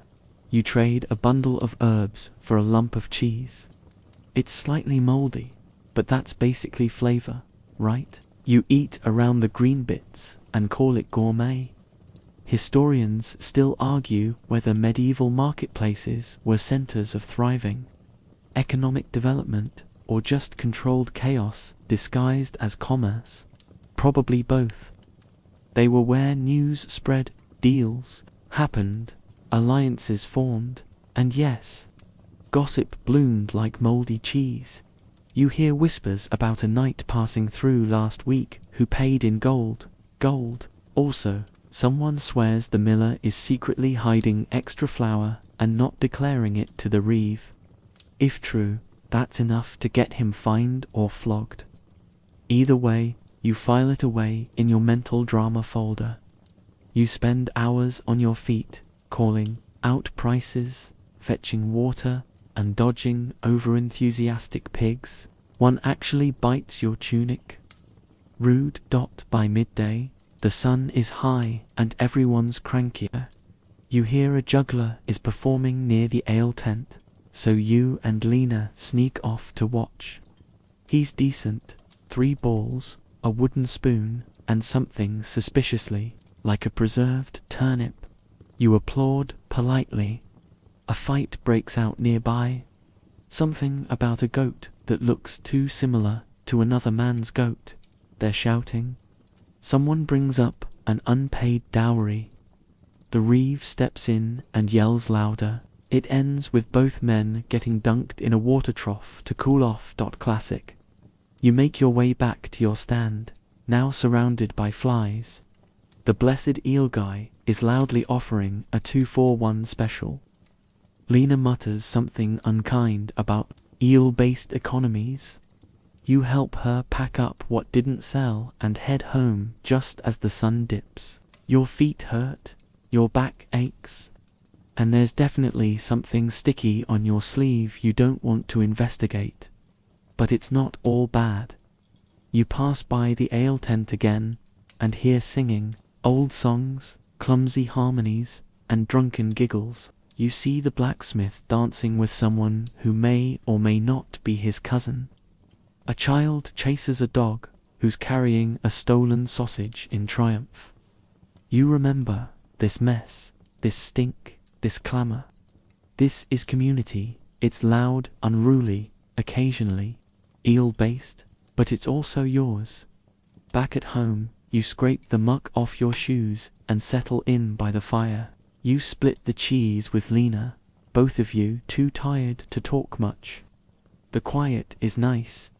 you trade a bundle of herbs for a lump of cheese. It's slightly moldy, but that's basically flavor, right? You eat around the green bits and call it gourmet. Historians still argue whether medieval marketplaces were centers of thriving economic development or just controlled chaos disguised as commerce. Probably both. They were where news spread, deals happened, alliances formed, and yes, gossip bloomed like moldy cheese. You hear whispers about a knight passing through last week who paid in gold. Also, someone swears the miller is secretly hiding extra flour and not declaring it to the reeve. If true, that's enough to get him fined or flogged. Either way, you file it away in your mental drama folder. You spend hours on your feet, calling out prices, fetching water, and dodging over-enthusiastic pigs. One actually bites your tunic. Rude. By midday, the sun is high and everyone's crankier. You hear a juggler is performing near the ale tent, so you and Lena sneak off to watch. He's decent. 3 balls, a wooden spoon, and something suspiciously like a preserved turnip. You applaud politely. A fight breaks out nearby. Something about a goat that looks too similar to another man's goat. They're shouting. Someone brings up an unpaid dowry. The reeve steps in and yells louder. It ends with both men getting dunked in a water trough to cool off. Classic. You make your way back to your stand, now surrounded by flies. The blessed eel guy is loudly offering a 2-for-1 special. Lena mutters something unkind about eel-based economies. You help her pack up what didn't sell and head home just as the sun dips. Your feet hurt, your back aches, and there's definitely something sticky on your sleeve you don't want to investigate. But it's not all bad. You pass by the ale tent again and hear singing, old songs, clumsy harmonies, and drunken giggles. You see the blacksmith dancing with someone who may or may not be his cousin. A child chases a dog who's carrying a stolen sausage in triumph. You remember this mess, this stink, this clamor. This is community. It's loud, unruly, occasionally eel-based, but it's also yours. Back at home, you scrape the muck off your shoes and settle in by the fire. You split the cheese with Lena, both of you too tired to talk much. The quiet is nice.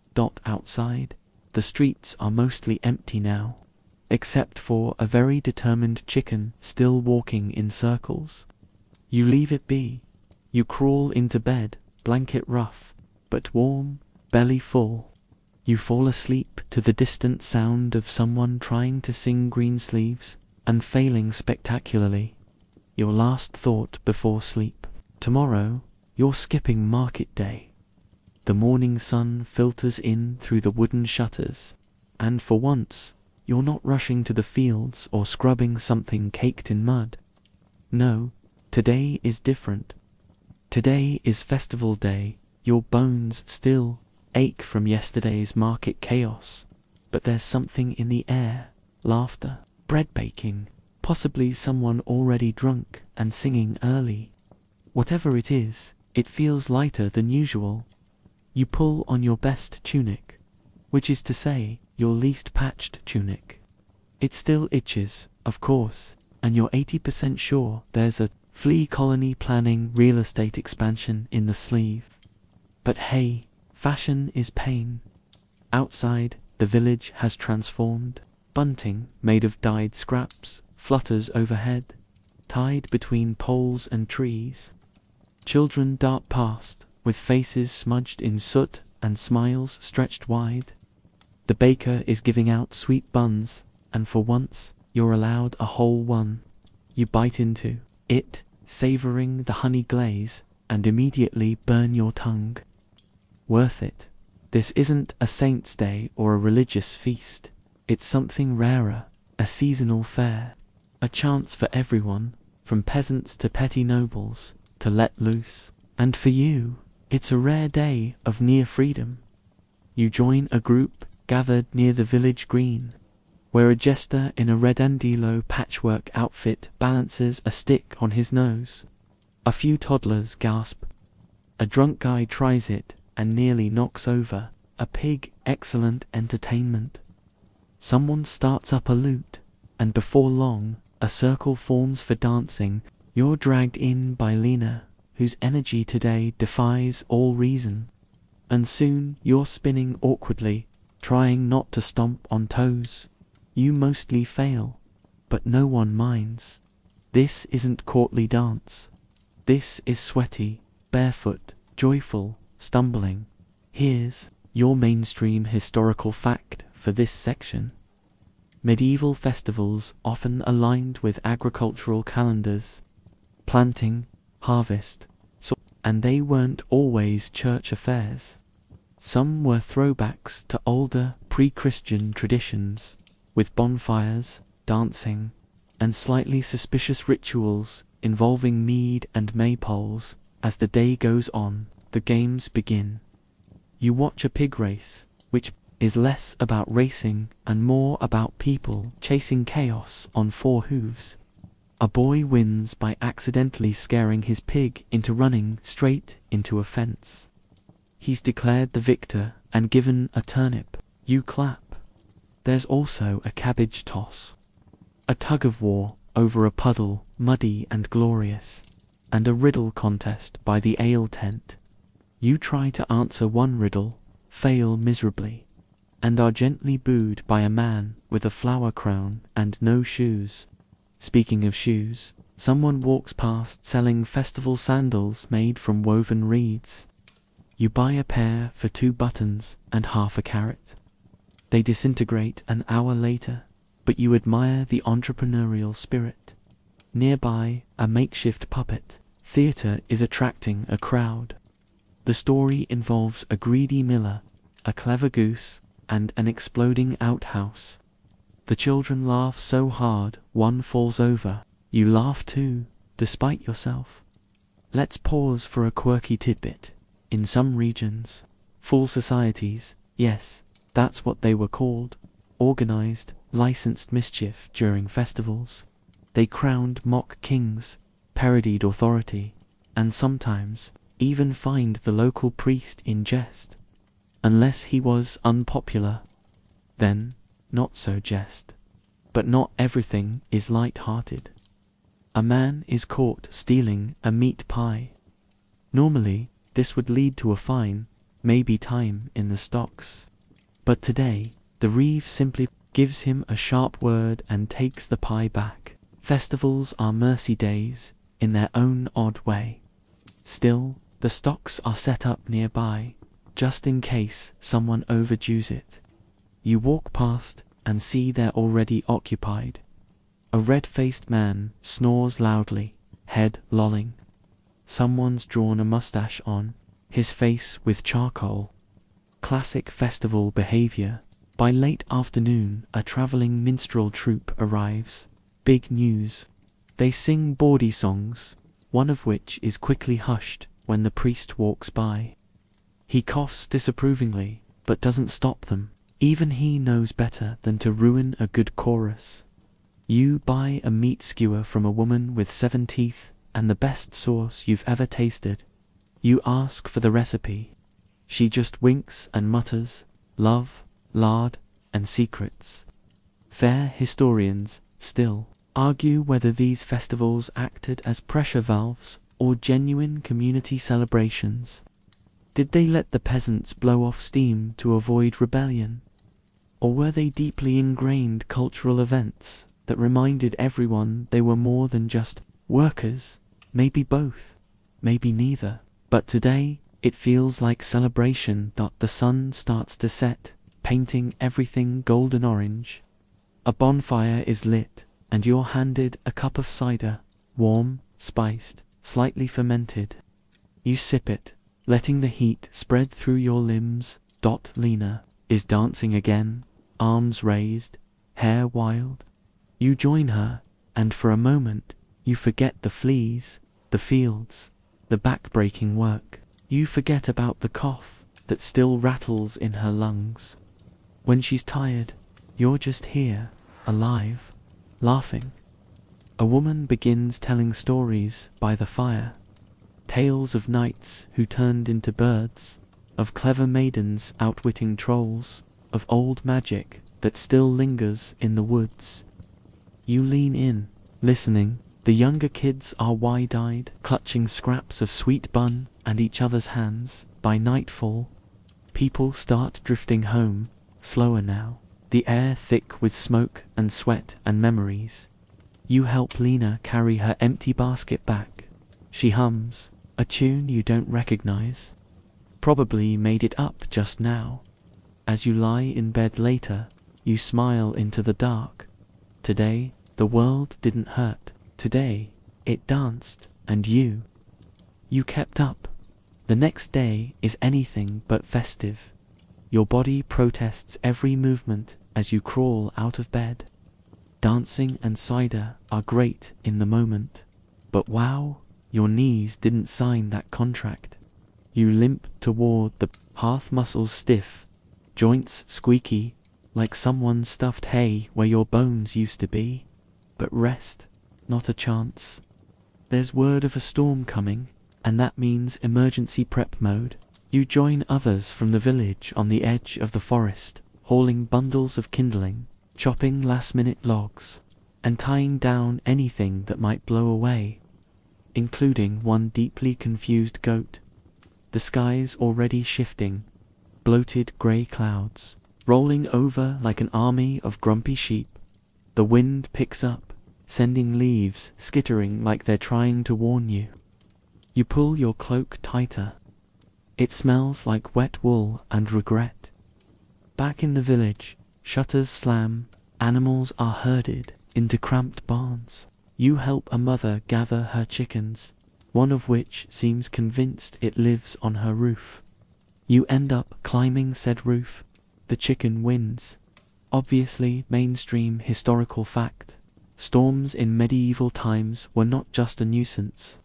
Outside, the streets are mostly empty now, except for a very determined chicken still walking in circles. You leave it be. You crawl into bed, blanket rough, but warm, belly full. You fall asleep to the distant sound of someone trying to sing Greensleeves and failing spectacularly. Your last thought before sleep. Tomorrow, you're skipping market day. The morning sun filters in through the wooden shutters, and for once, you're not rushing to the fields or scrubbing something caked in mud. No, today is different. Today is festival day. Your bones still ache from yesterday's market chaos, but there's something in the air. Laughter, bread baking, possibly someone already drunk and singing early. Whatever it is, it feels lighter than usual. You pull on your best tunic, which is to say, your least patched tunic. It still itches, of course, and you're 80% sure there's a flea colony planning real estate expansion in the sleeve. But hey, fashion is pain. Outside, the village has transformed. Bunting, made of dyed scraps, flutters overhead, tied between poles and trees. Children dart past, with faces smudged in soot and smiles stretched wide. The baker is giving out sweet buns, and for once, you're allowed a whole one. You bite into it, savoring the honey glaze, and immediately burn your tongue. Worth it. This isn't a saint's day or a religious feast. It's something rarer, a seasonal fare, a chance for everyone, from peasants to petty nobles, to let loose. And for you, it's a rare day of near freedom. You join a group gathered near the village green, where a jester in a redandilo patchwork outfit balances a stick on his nose. A few toddlers gasp. A drunk guy tries it and nearly knocks over a pig. Excellent entertainment. Someone starts up a lute, and before long, a circle forms for dancing. You're dragged in by Lena, whose energy today defies all reason. And soon you're spinning awkwardly, trying not to stomp on toes. You mostly fail, but no one minds. This isn't courtly dance. This is sweaty, barefoot, joyful, stumbling. Here's your mainstream historical fact for this section. Medieval festivals often aligned with agricultural calendars. Planting, harvest, and they weren't always church affairs. Some were throwbacks to older, pre-Christian traditions, with bonfires, dancing, and slightly suspicious rituals involving mead and maypoles. As the day goes on, the games begin. You watch a pig race, which is less about racing and more about people chasing chaos on four hooves. A boy wins by accidentally scaring his pig into running straight into a fence. He's declared the victor and given a turnip. You clap. There's also a cabbage toss, a tug-of-war over a puddle, muddy and glorious, and a riddle contest by the ale tent. You try to answer one riddle, fail miserably, and are gently booed by a man with a flower crown and no shoes. Speaking of shoes, someone walks past selling festival sandals made from woven reeds. You buy a pair for 2 buttons and half a carrot. They disintegrate an hour later, but you admire the entrepreneurial spirit. Nearby, a makeshift puppet theater is attracting a crowd. The story involves a greedy miller, a clever goose, and an exploding outhouse. The children laugh so hard one falls over. You laugh too, despite yourself. Let's pause for a quirky tidbit. In some regions, fool societies, yes, that's what they were called, organized, licensed mischief during festivals. They crowned mock kings, parodied authority, and sometimes even fined the local priest in jest. Unless he was unpopular, then not so jest. But not everything is light-hearted. A man is caught stealing a meat pie. Normally, this would lead to a fine, maybe time in the stocks. But today, the reeve simply gives him a sharp word and takes the pie back. Festivals are mercy days, in their own odd way. Still, the stocks are set up nearby, just in case someone overdoes it. You walk past and see they're already occupied. A red-faced man snores loudly, head lolling. Someone's drawn a mustache on his face with charcoal. Classic festival behavior. By late afternoon, a traveling minstrel troupe arrives. Big news. They sing bawdy songs, one of which is quickly hushed when the priest walks by. He coughs disapprovingly, but doesn't stop them. Even he knows better than to ruin a good chorus. You buy a meat skewer from a woman with 7 teeth and the best sauce you've ever tasted. You ask for the recipe. She just winks and mutters, love, lard, and secrets. Fair historians still argue whether these festivals acted as pressure valves or genuine community celebrations. Did they let the peasants blow off steam to avoid rebellion? Or were they deeply ingrained cultural events that reminded everyone they were more than just workers? Maybe both, maybe neither. But today, it feels like celebration. The sun starts to set, painting everything golden orange. A bonfire is lit, and you're handed a cup of cider, warm, spiced, slightly fermented. You sip it, letting the heat spread through your limbs. Lena is dancing again, arms raised, hair wild. You join her, and for a moment, you forget the fleas, the fields, the back-breaking work. You forget about the cough that still rattles in her lungs. When she's tired, you're just here, alive, laughing. A woman begins telling stories by the fire. Tales of knights who turned into birds, of clever maidens outwitting trolls, of old magic that still lingers in the woods. You lean in, listening. The younger kids are wide-eyed, clutching scraps of sweet bun and each other's hands. By nightfall, people start drifting home, slower now, the air thick with smoke and sweat and memories. You help Lena carry her empty basket back. She hums, a tune you don't recognize. Probably made it up just now. As you lie in bed later, you smile into the dark. Today, the world didn't hurt. Today, it danced, and you kept up. The next day is anything but festive. Your body protests every movement as you crawl out of bed. Dancing and cider are great in the moment, but wow, your knees didn't sign that contract. You limp toward the hearth, muscles stiff, joints squeaky, like someone stuffed hay where your bones used to be. But rest, not a chance. There's word of a storm coming, and that means emergency prep mode. You join others from the village on the edge of the forest, hauling bundles of kindling, chopping last-minute logs, and tying down anything that might blow away, including one deeply confused goat. The sky's already shifting, bloated grey clouds, rolling over like an army of grumpy sheep. The wind picks up, sending leaves skittering like they're trying to warn you. You pull your cloak tighter. It smells like wet wool and regret. Back in the village, shutters slam, animals are herded into cramped barns. You help a mother gather her chickens, one of which seems convinced it lives on her roof. You end up climbing said roof. The chicken wins. Obviously mainstream historical fact. Storms in medieval times were not just a nuisance.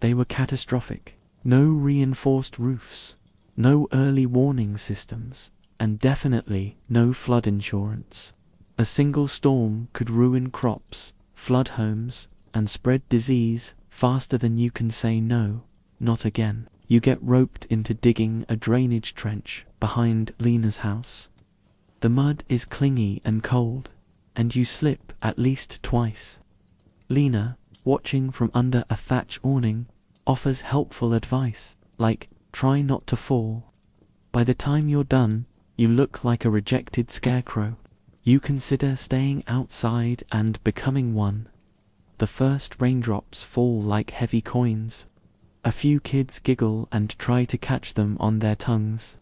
They were catastrophic. No reinforced roofs, no early warning systems, and definitely no flood insurance. A single storm could ruin crops, flood homes, and spread disease faster than you can say no, not again. You get roped into digging a drainage trench behind Lena's house. The mud is clingy and cold, and you slip at least twice. Lena, watching from under a thatch awning, offers helpful advice, like, try not to fall. By the time you're done, you look like a rejected scarecrow. You consider staying outside and becoming one. The first raindrops fall like heavy coins. A few kids giggle and try to catch them on their tongues.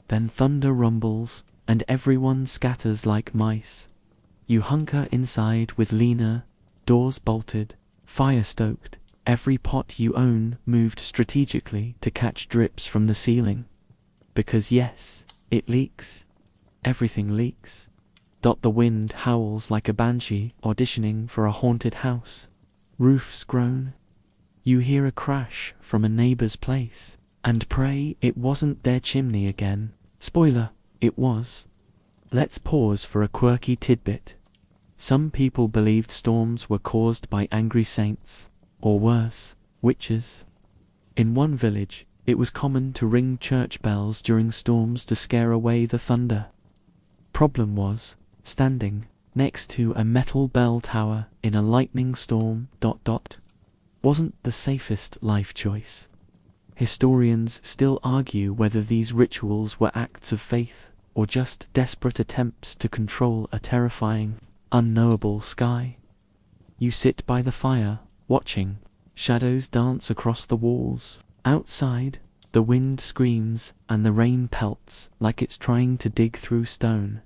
Then thunder rumbles, and everyone scatters like mice. You hunker inside with Lena, doors bolted, fire stoked. Every pot you own moved strategically to catch drips from the ceiling. Because yes, it leaks. Everything leaks. The wind howls like a banshee auditioning for a haunted house. Roofs groan. You hear a crash from a neighbor's place, and pray it wasn't their chimney again. Spoiler, it was. Let's pause for a quirky tidbit. Some people believed storms were caused by angry saints, or worse, witches. In one village, it was common to ring church bells during storms to scare away the thunder. Problem was, standing next to a metal bell tower in a lightning storm ... wasn't the safest life choice. Historians still argue whether these rituals were acts of faith or just desperate attempts to control a terrifying, unknowable sky. You sit by the fire, watching. Shadows dance across the walls. Outside, the wind screams and the rain pelts like it's trying to dig through stone.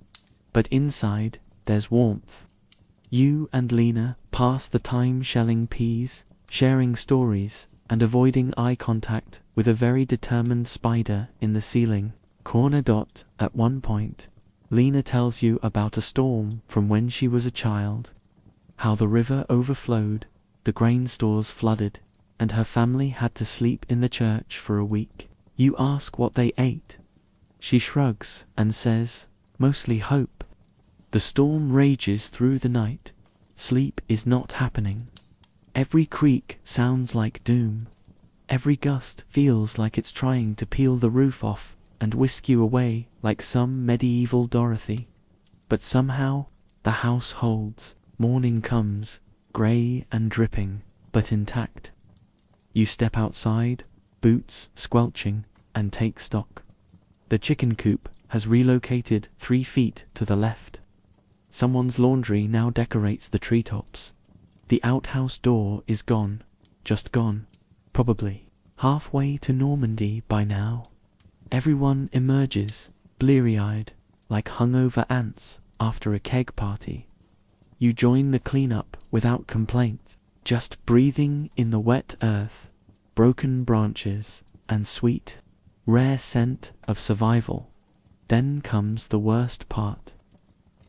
But inside, there's warmth. You and Lena pass the time shelling peas, sharing stories, and avoiding eye contact with a very determined spider in the ceiling corner. At one point, Lena tells you about a storm from when she was a child, how the river overflowed, the grain stores flooded, and her family had to sleep in the church for a week. You ask what they ate. She shrugs and says, mostly hope. The storm rages through the night. Sleep is not happening. Every creak sounds like doom. Every gust feels like it's trying to peel the roof off and whisk you away like some medieval Dorothy. But somehow, the house holds. Morning comes, grey and dripping, but intact. You step outside, boots squelching, and take stock. The chicken coop has relocated 3 feet to the left. Someone's laundry now decorates the treetops. The outhouse door is gone, just gone, probably halfway to Normandy by now. Everyone emerges, bleary-eyed, like hungover ants after a keg party. You join the cleanup without complaint, just breathing in the wet earth, broken branches, and sweet, rare scent of survival. Then comes the worst part.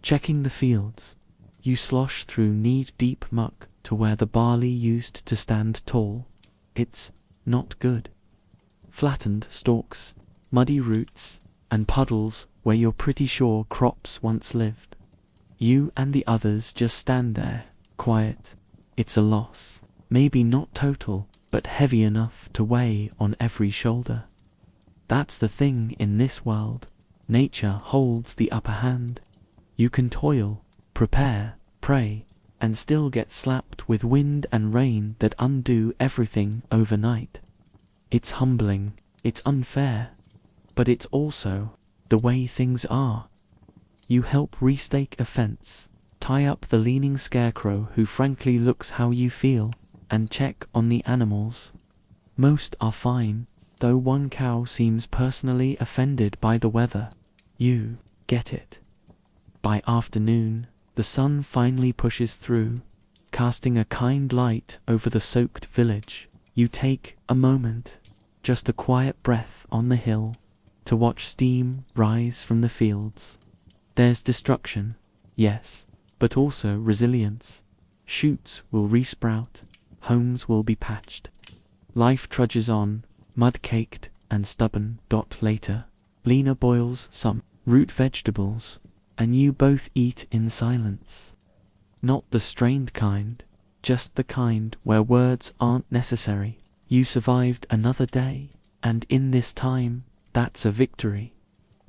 Checking the fields, you slosh through knee-deep muck to where the barley used to stand tall. It's not good. Flattened stalks, muddy roots, and puddles where you're pretty sure crops once lived. You and the others just stand there, quiet. It's a loss. Maybe not total, but heavy enough to weigh on every shoulder. That's the thing in this world. Nature holds the upper hand. You can toil, prepare, pray, and still get slapped with wind and rain that undo everything overnight. It's humbling, it's unfair, but it's also the way things are. You help restake a fence, tie up the leaning scarecrow who frankly looks how you feel, and check on the animals. Most are fine, though one cow seems personally offended by the weather. You get it. By afternoon, the sun finally pushes through, casting a kind light over the soaked village. You take a moment, just a quiet breath on the hill, to watch steam rise from the fields. There's destruction, yes, but also resilience. Shoots will resprout, homes will be patched. Life trudges on, mud-caked and stubborn. Later, Lena boils some root vegetables, and you both eat in silence. Not the strained kind, just the kind where words aren't necessary. You survived another day, and in this time, that's a victory.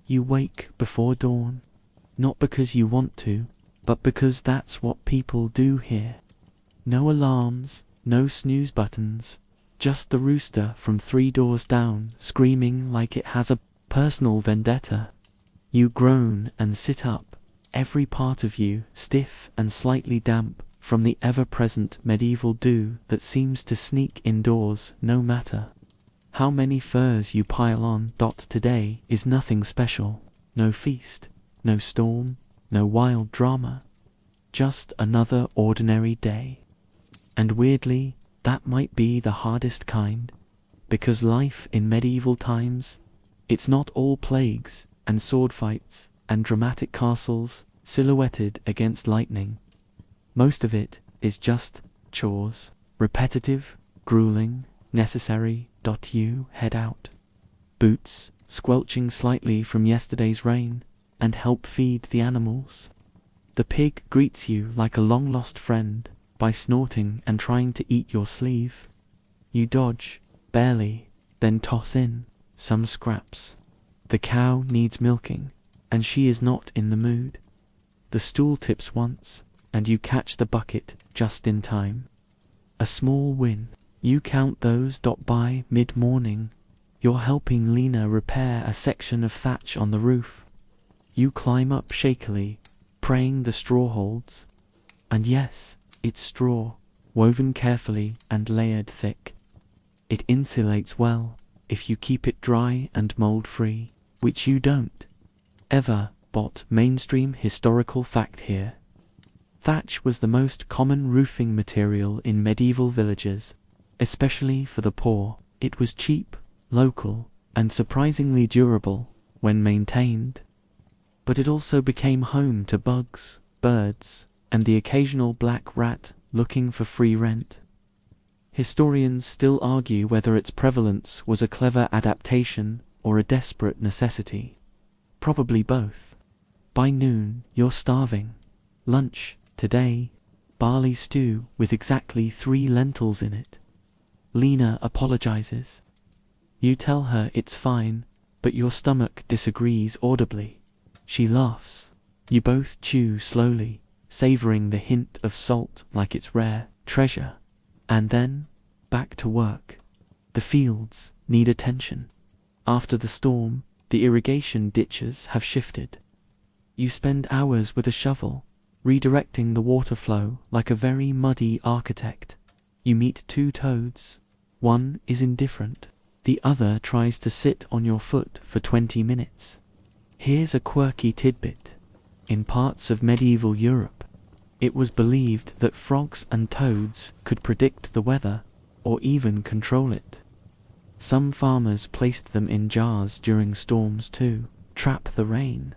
You wake before dawn, not because you want to, but because that's what people do here. No alarms, no snooze buttons, just the rooster from 3 doors down screaming like it has a personal vendetta. You groan and sit up, every part of you stiff and slightly damp from the ever-present medieval dew that seems to sneak indoors no matter how many furs you pile on. Today is nothing special, no feast, no storm, no wild drama, just another ordinary day. And weirdly, that might be the hardest kind, because life in medieval times, it's not all plagues and sword fights and dramatic castles silhouetted against lightning. Most of it is just chores, repetitive, grueling, necessary. You head out, boots squelching slightly from yesterday's rain, and help feed the animals. The pig greets you like a long-lost friend by snorting and trying to eat your sleeve. You dodge, barely, then toss in some scraps. The cow needs milking, and she is not in the mood. The stool tips once, and you catch the bucket just in time. A small win. You count those by mid-morning. You're helping Lena repair a section of thatch on the roof. You climb up shakily, praying the straw holds. And yes, it's straw, woven carefully and layered thick. It insulates well if you keep it dry and mold-free, which you don't. Ever, but mainstream historical fact here. Thatch was the most common roofing material in medieval villages, especially for the poor. It was cheap, local, and surprisingly durable when maintained. But it also became home to bugs, birds, and the occasional black rat looking for free rent. Historians still argue whether its prevalence was a clever adaptation or a desperate necessity. Probably both. By noon, you're starving. Lunch, today, barley stew with exactly 3 lentils in it. Lena apologizes. You tell her it's fine, but your stomach disagrees audibly. She laughs. You both chew slowly, savoring the hint of salt like it's rare treasure. And then, back to work. The fields need attention. After the storm, the irrigation ditches have shifted. You spend hours with a shovel, redirecting the water flow like a very muddy architect. You meet 2 toads. One is indifferent. The other tries to sit on your foot for 20 minutes. Here's a quirky tidbit. In parts of medieval Europe, it was believed that frogs and toads could predict the weather or even control it. Some farmers placed them in jars during storms to trap the rain.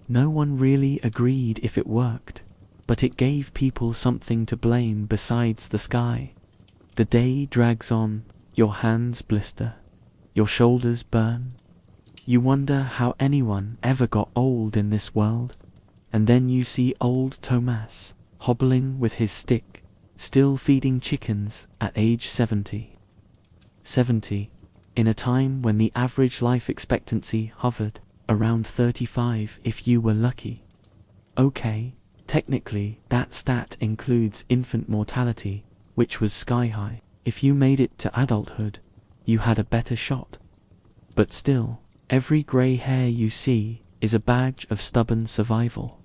No one really agreed if it worked, but it gave people something to blame besides the sky. The day drags on, your hands blister, your shoulders burn. You wonder how anyone ever got old in this world, and then you see old Thomas hobbling with his stick, still feeding chickens at age 70. 70, in a time when the average life expectancy hovered around 35 if you were lucky. Okay, technically that stat includes infant mortality, which was sky high. If you made it to adulthood, you had a better shot. But still, every grey hair you see is a badge of stubborn survival.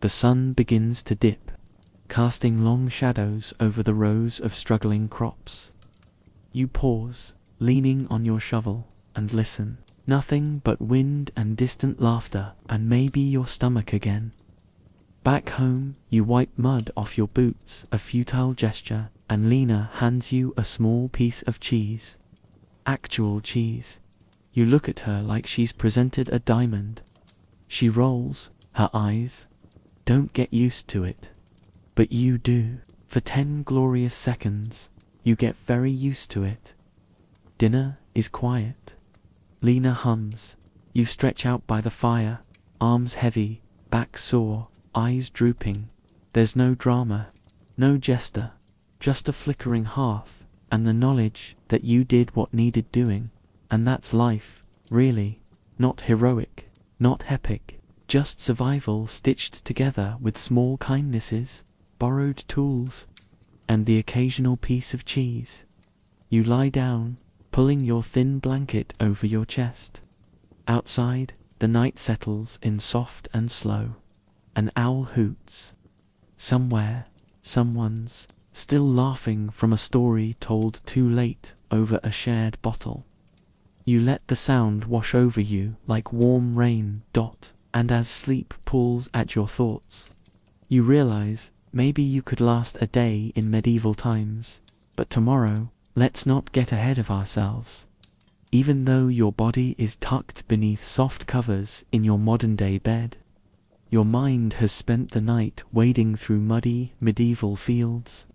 The sun begins to dip, casting long shadows over the rows of struggling crops. You pause, leaning on your shovel, and listen. Nothing but wind and distant laughter, and maybe your stomach again. Back home, you wipe mud off your boots, a futile gesture, and Lena hands you a small piece of cheese. Actual cheese. You look at her like she's presented a diamond. She rolls her eyes. Don't get used to it. But you do. For 10 glorious seconds, you get very used to it. Dinner is quiet. Lena hums. You stretch out by the fire, arms heavy, back sore, eyes drooping. There's no drama, no jester, just a flickering hearth, and the knowledge that you did what needed doing. And that's life, really. Not heroic, not epic, just survival stitched together with small kindnesses, borrowed tools, and the occasional piece of cheese. You lie down, pulling your thin blanket over your chest. Outside, the night settles in soft and slow. An owl hoots. Somewhere, someone's still laughing from a story told too late over a shared bottle. You let the sound wash over you like warm rain, and as sleep pulls at your thoughts, you realize maybe you could last a day in medieval times, but tomorrow, let's not get ahead of ourselves. Even though your body is tucked beneath soft covers in your modern-day bed, your mind has spent the night wading through muddy medieval fields,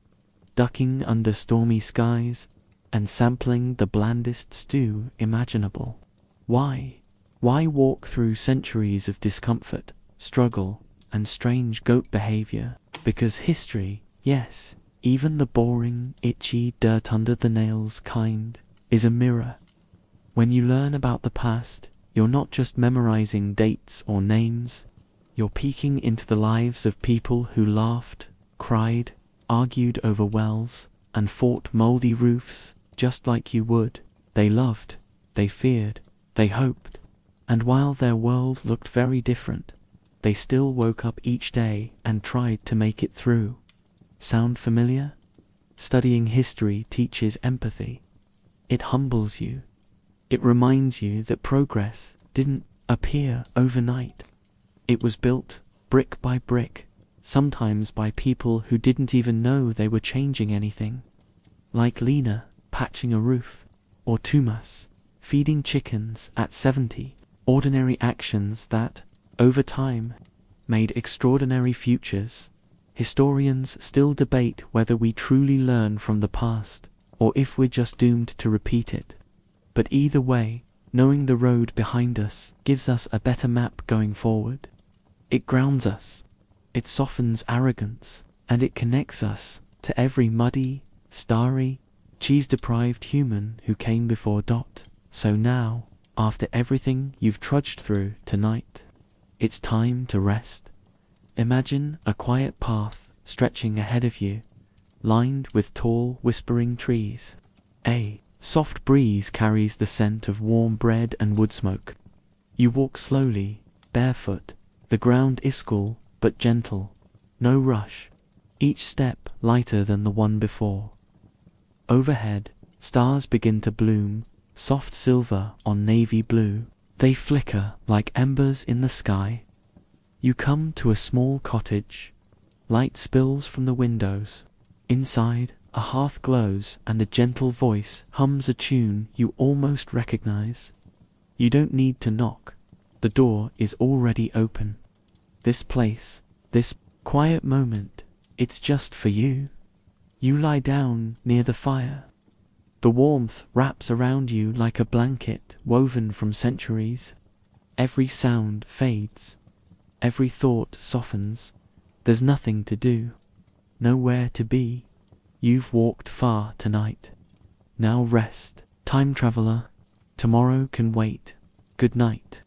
ducking under stormy skies, and sampling the blandest stew imaginable. Why? Why walk through centuries of discomfort, struggle, and strange goat behavior. Because history, yes, even the boring, itchy, dirt under the nails kind, is a mirror. When you learn about the past, you're not just memorizing dates or names, you're peeking into the lives of people who laughed, cried, argued over wells, and fought moldy roofs, just like you would. They loved, they feared, they hoped, and while their world looked very different, they still woke up each day and tried to make it through. Sound familiar? Studying history teaches empathy. It humbles you. It reminds you that progress didn't appear overnight. It was built brick by brick, sometimes by people who didn't even know they were changing anything. Like Lena patching a roof, or Tumas feeding chickens at 70. Ordinary actions that, over time, made extraordinary futures. Historians still debate whether we truly learn from the past, or if we're just doomed to repeat it. But either way, knowing the road behind us gives us a better map going forward. It grounds us, it softens arrogance, and it connects us to every muddy, starry, cheese-deprived human who came before. So now, after everything you've trudged through tonight, it's time to rest. Imagine a quiet path stretching ahead of you, lined with tall, whispering trees. A soft breeze carries the scent of warm bread and wood smoke. You walk slowly, barefoot. The ground is cool but gentle. No rush. Each step lighter than the one before. Overhead, stars begin to bloom, soft silver on navy blue. They flicker like embers in the sky. You come to a small cottage. Light spills from the windows. Inside, a hearth glows and a gentle voice hums a tune you almost recognize. You don't need to knock. The door is already open. This place, this quiet moment, it's just for you. You lie down near the fire. The warmth wraps around you like a blanket woven from centuries. Every sound fades. Every thought softens. There's nothing to do. Nowhere to be. You've walked far tonight. Now rest. Time traveler. Tomorrow can wait. Good night.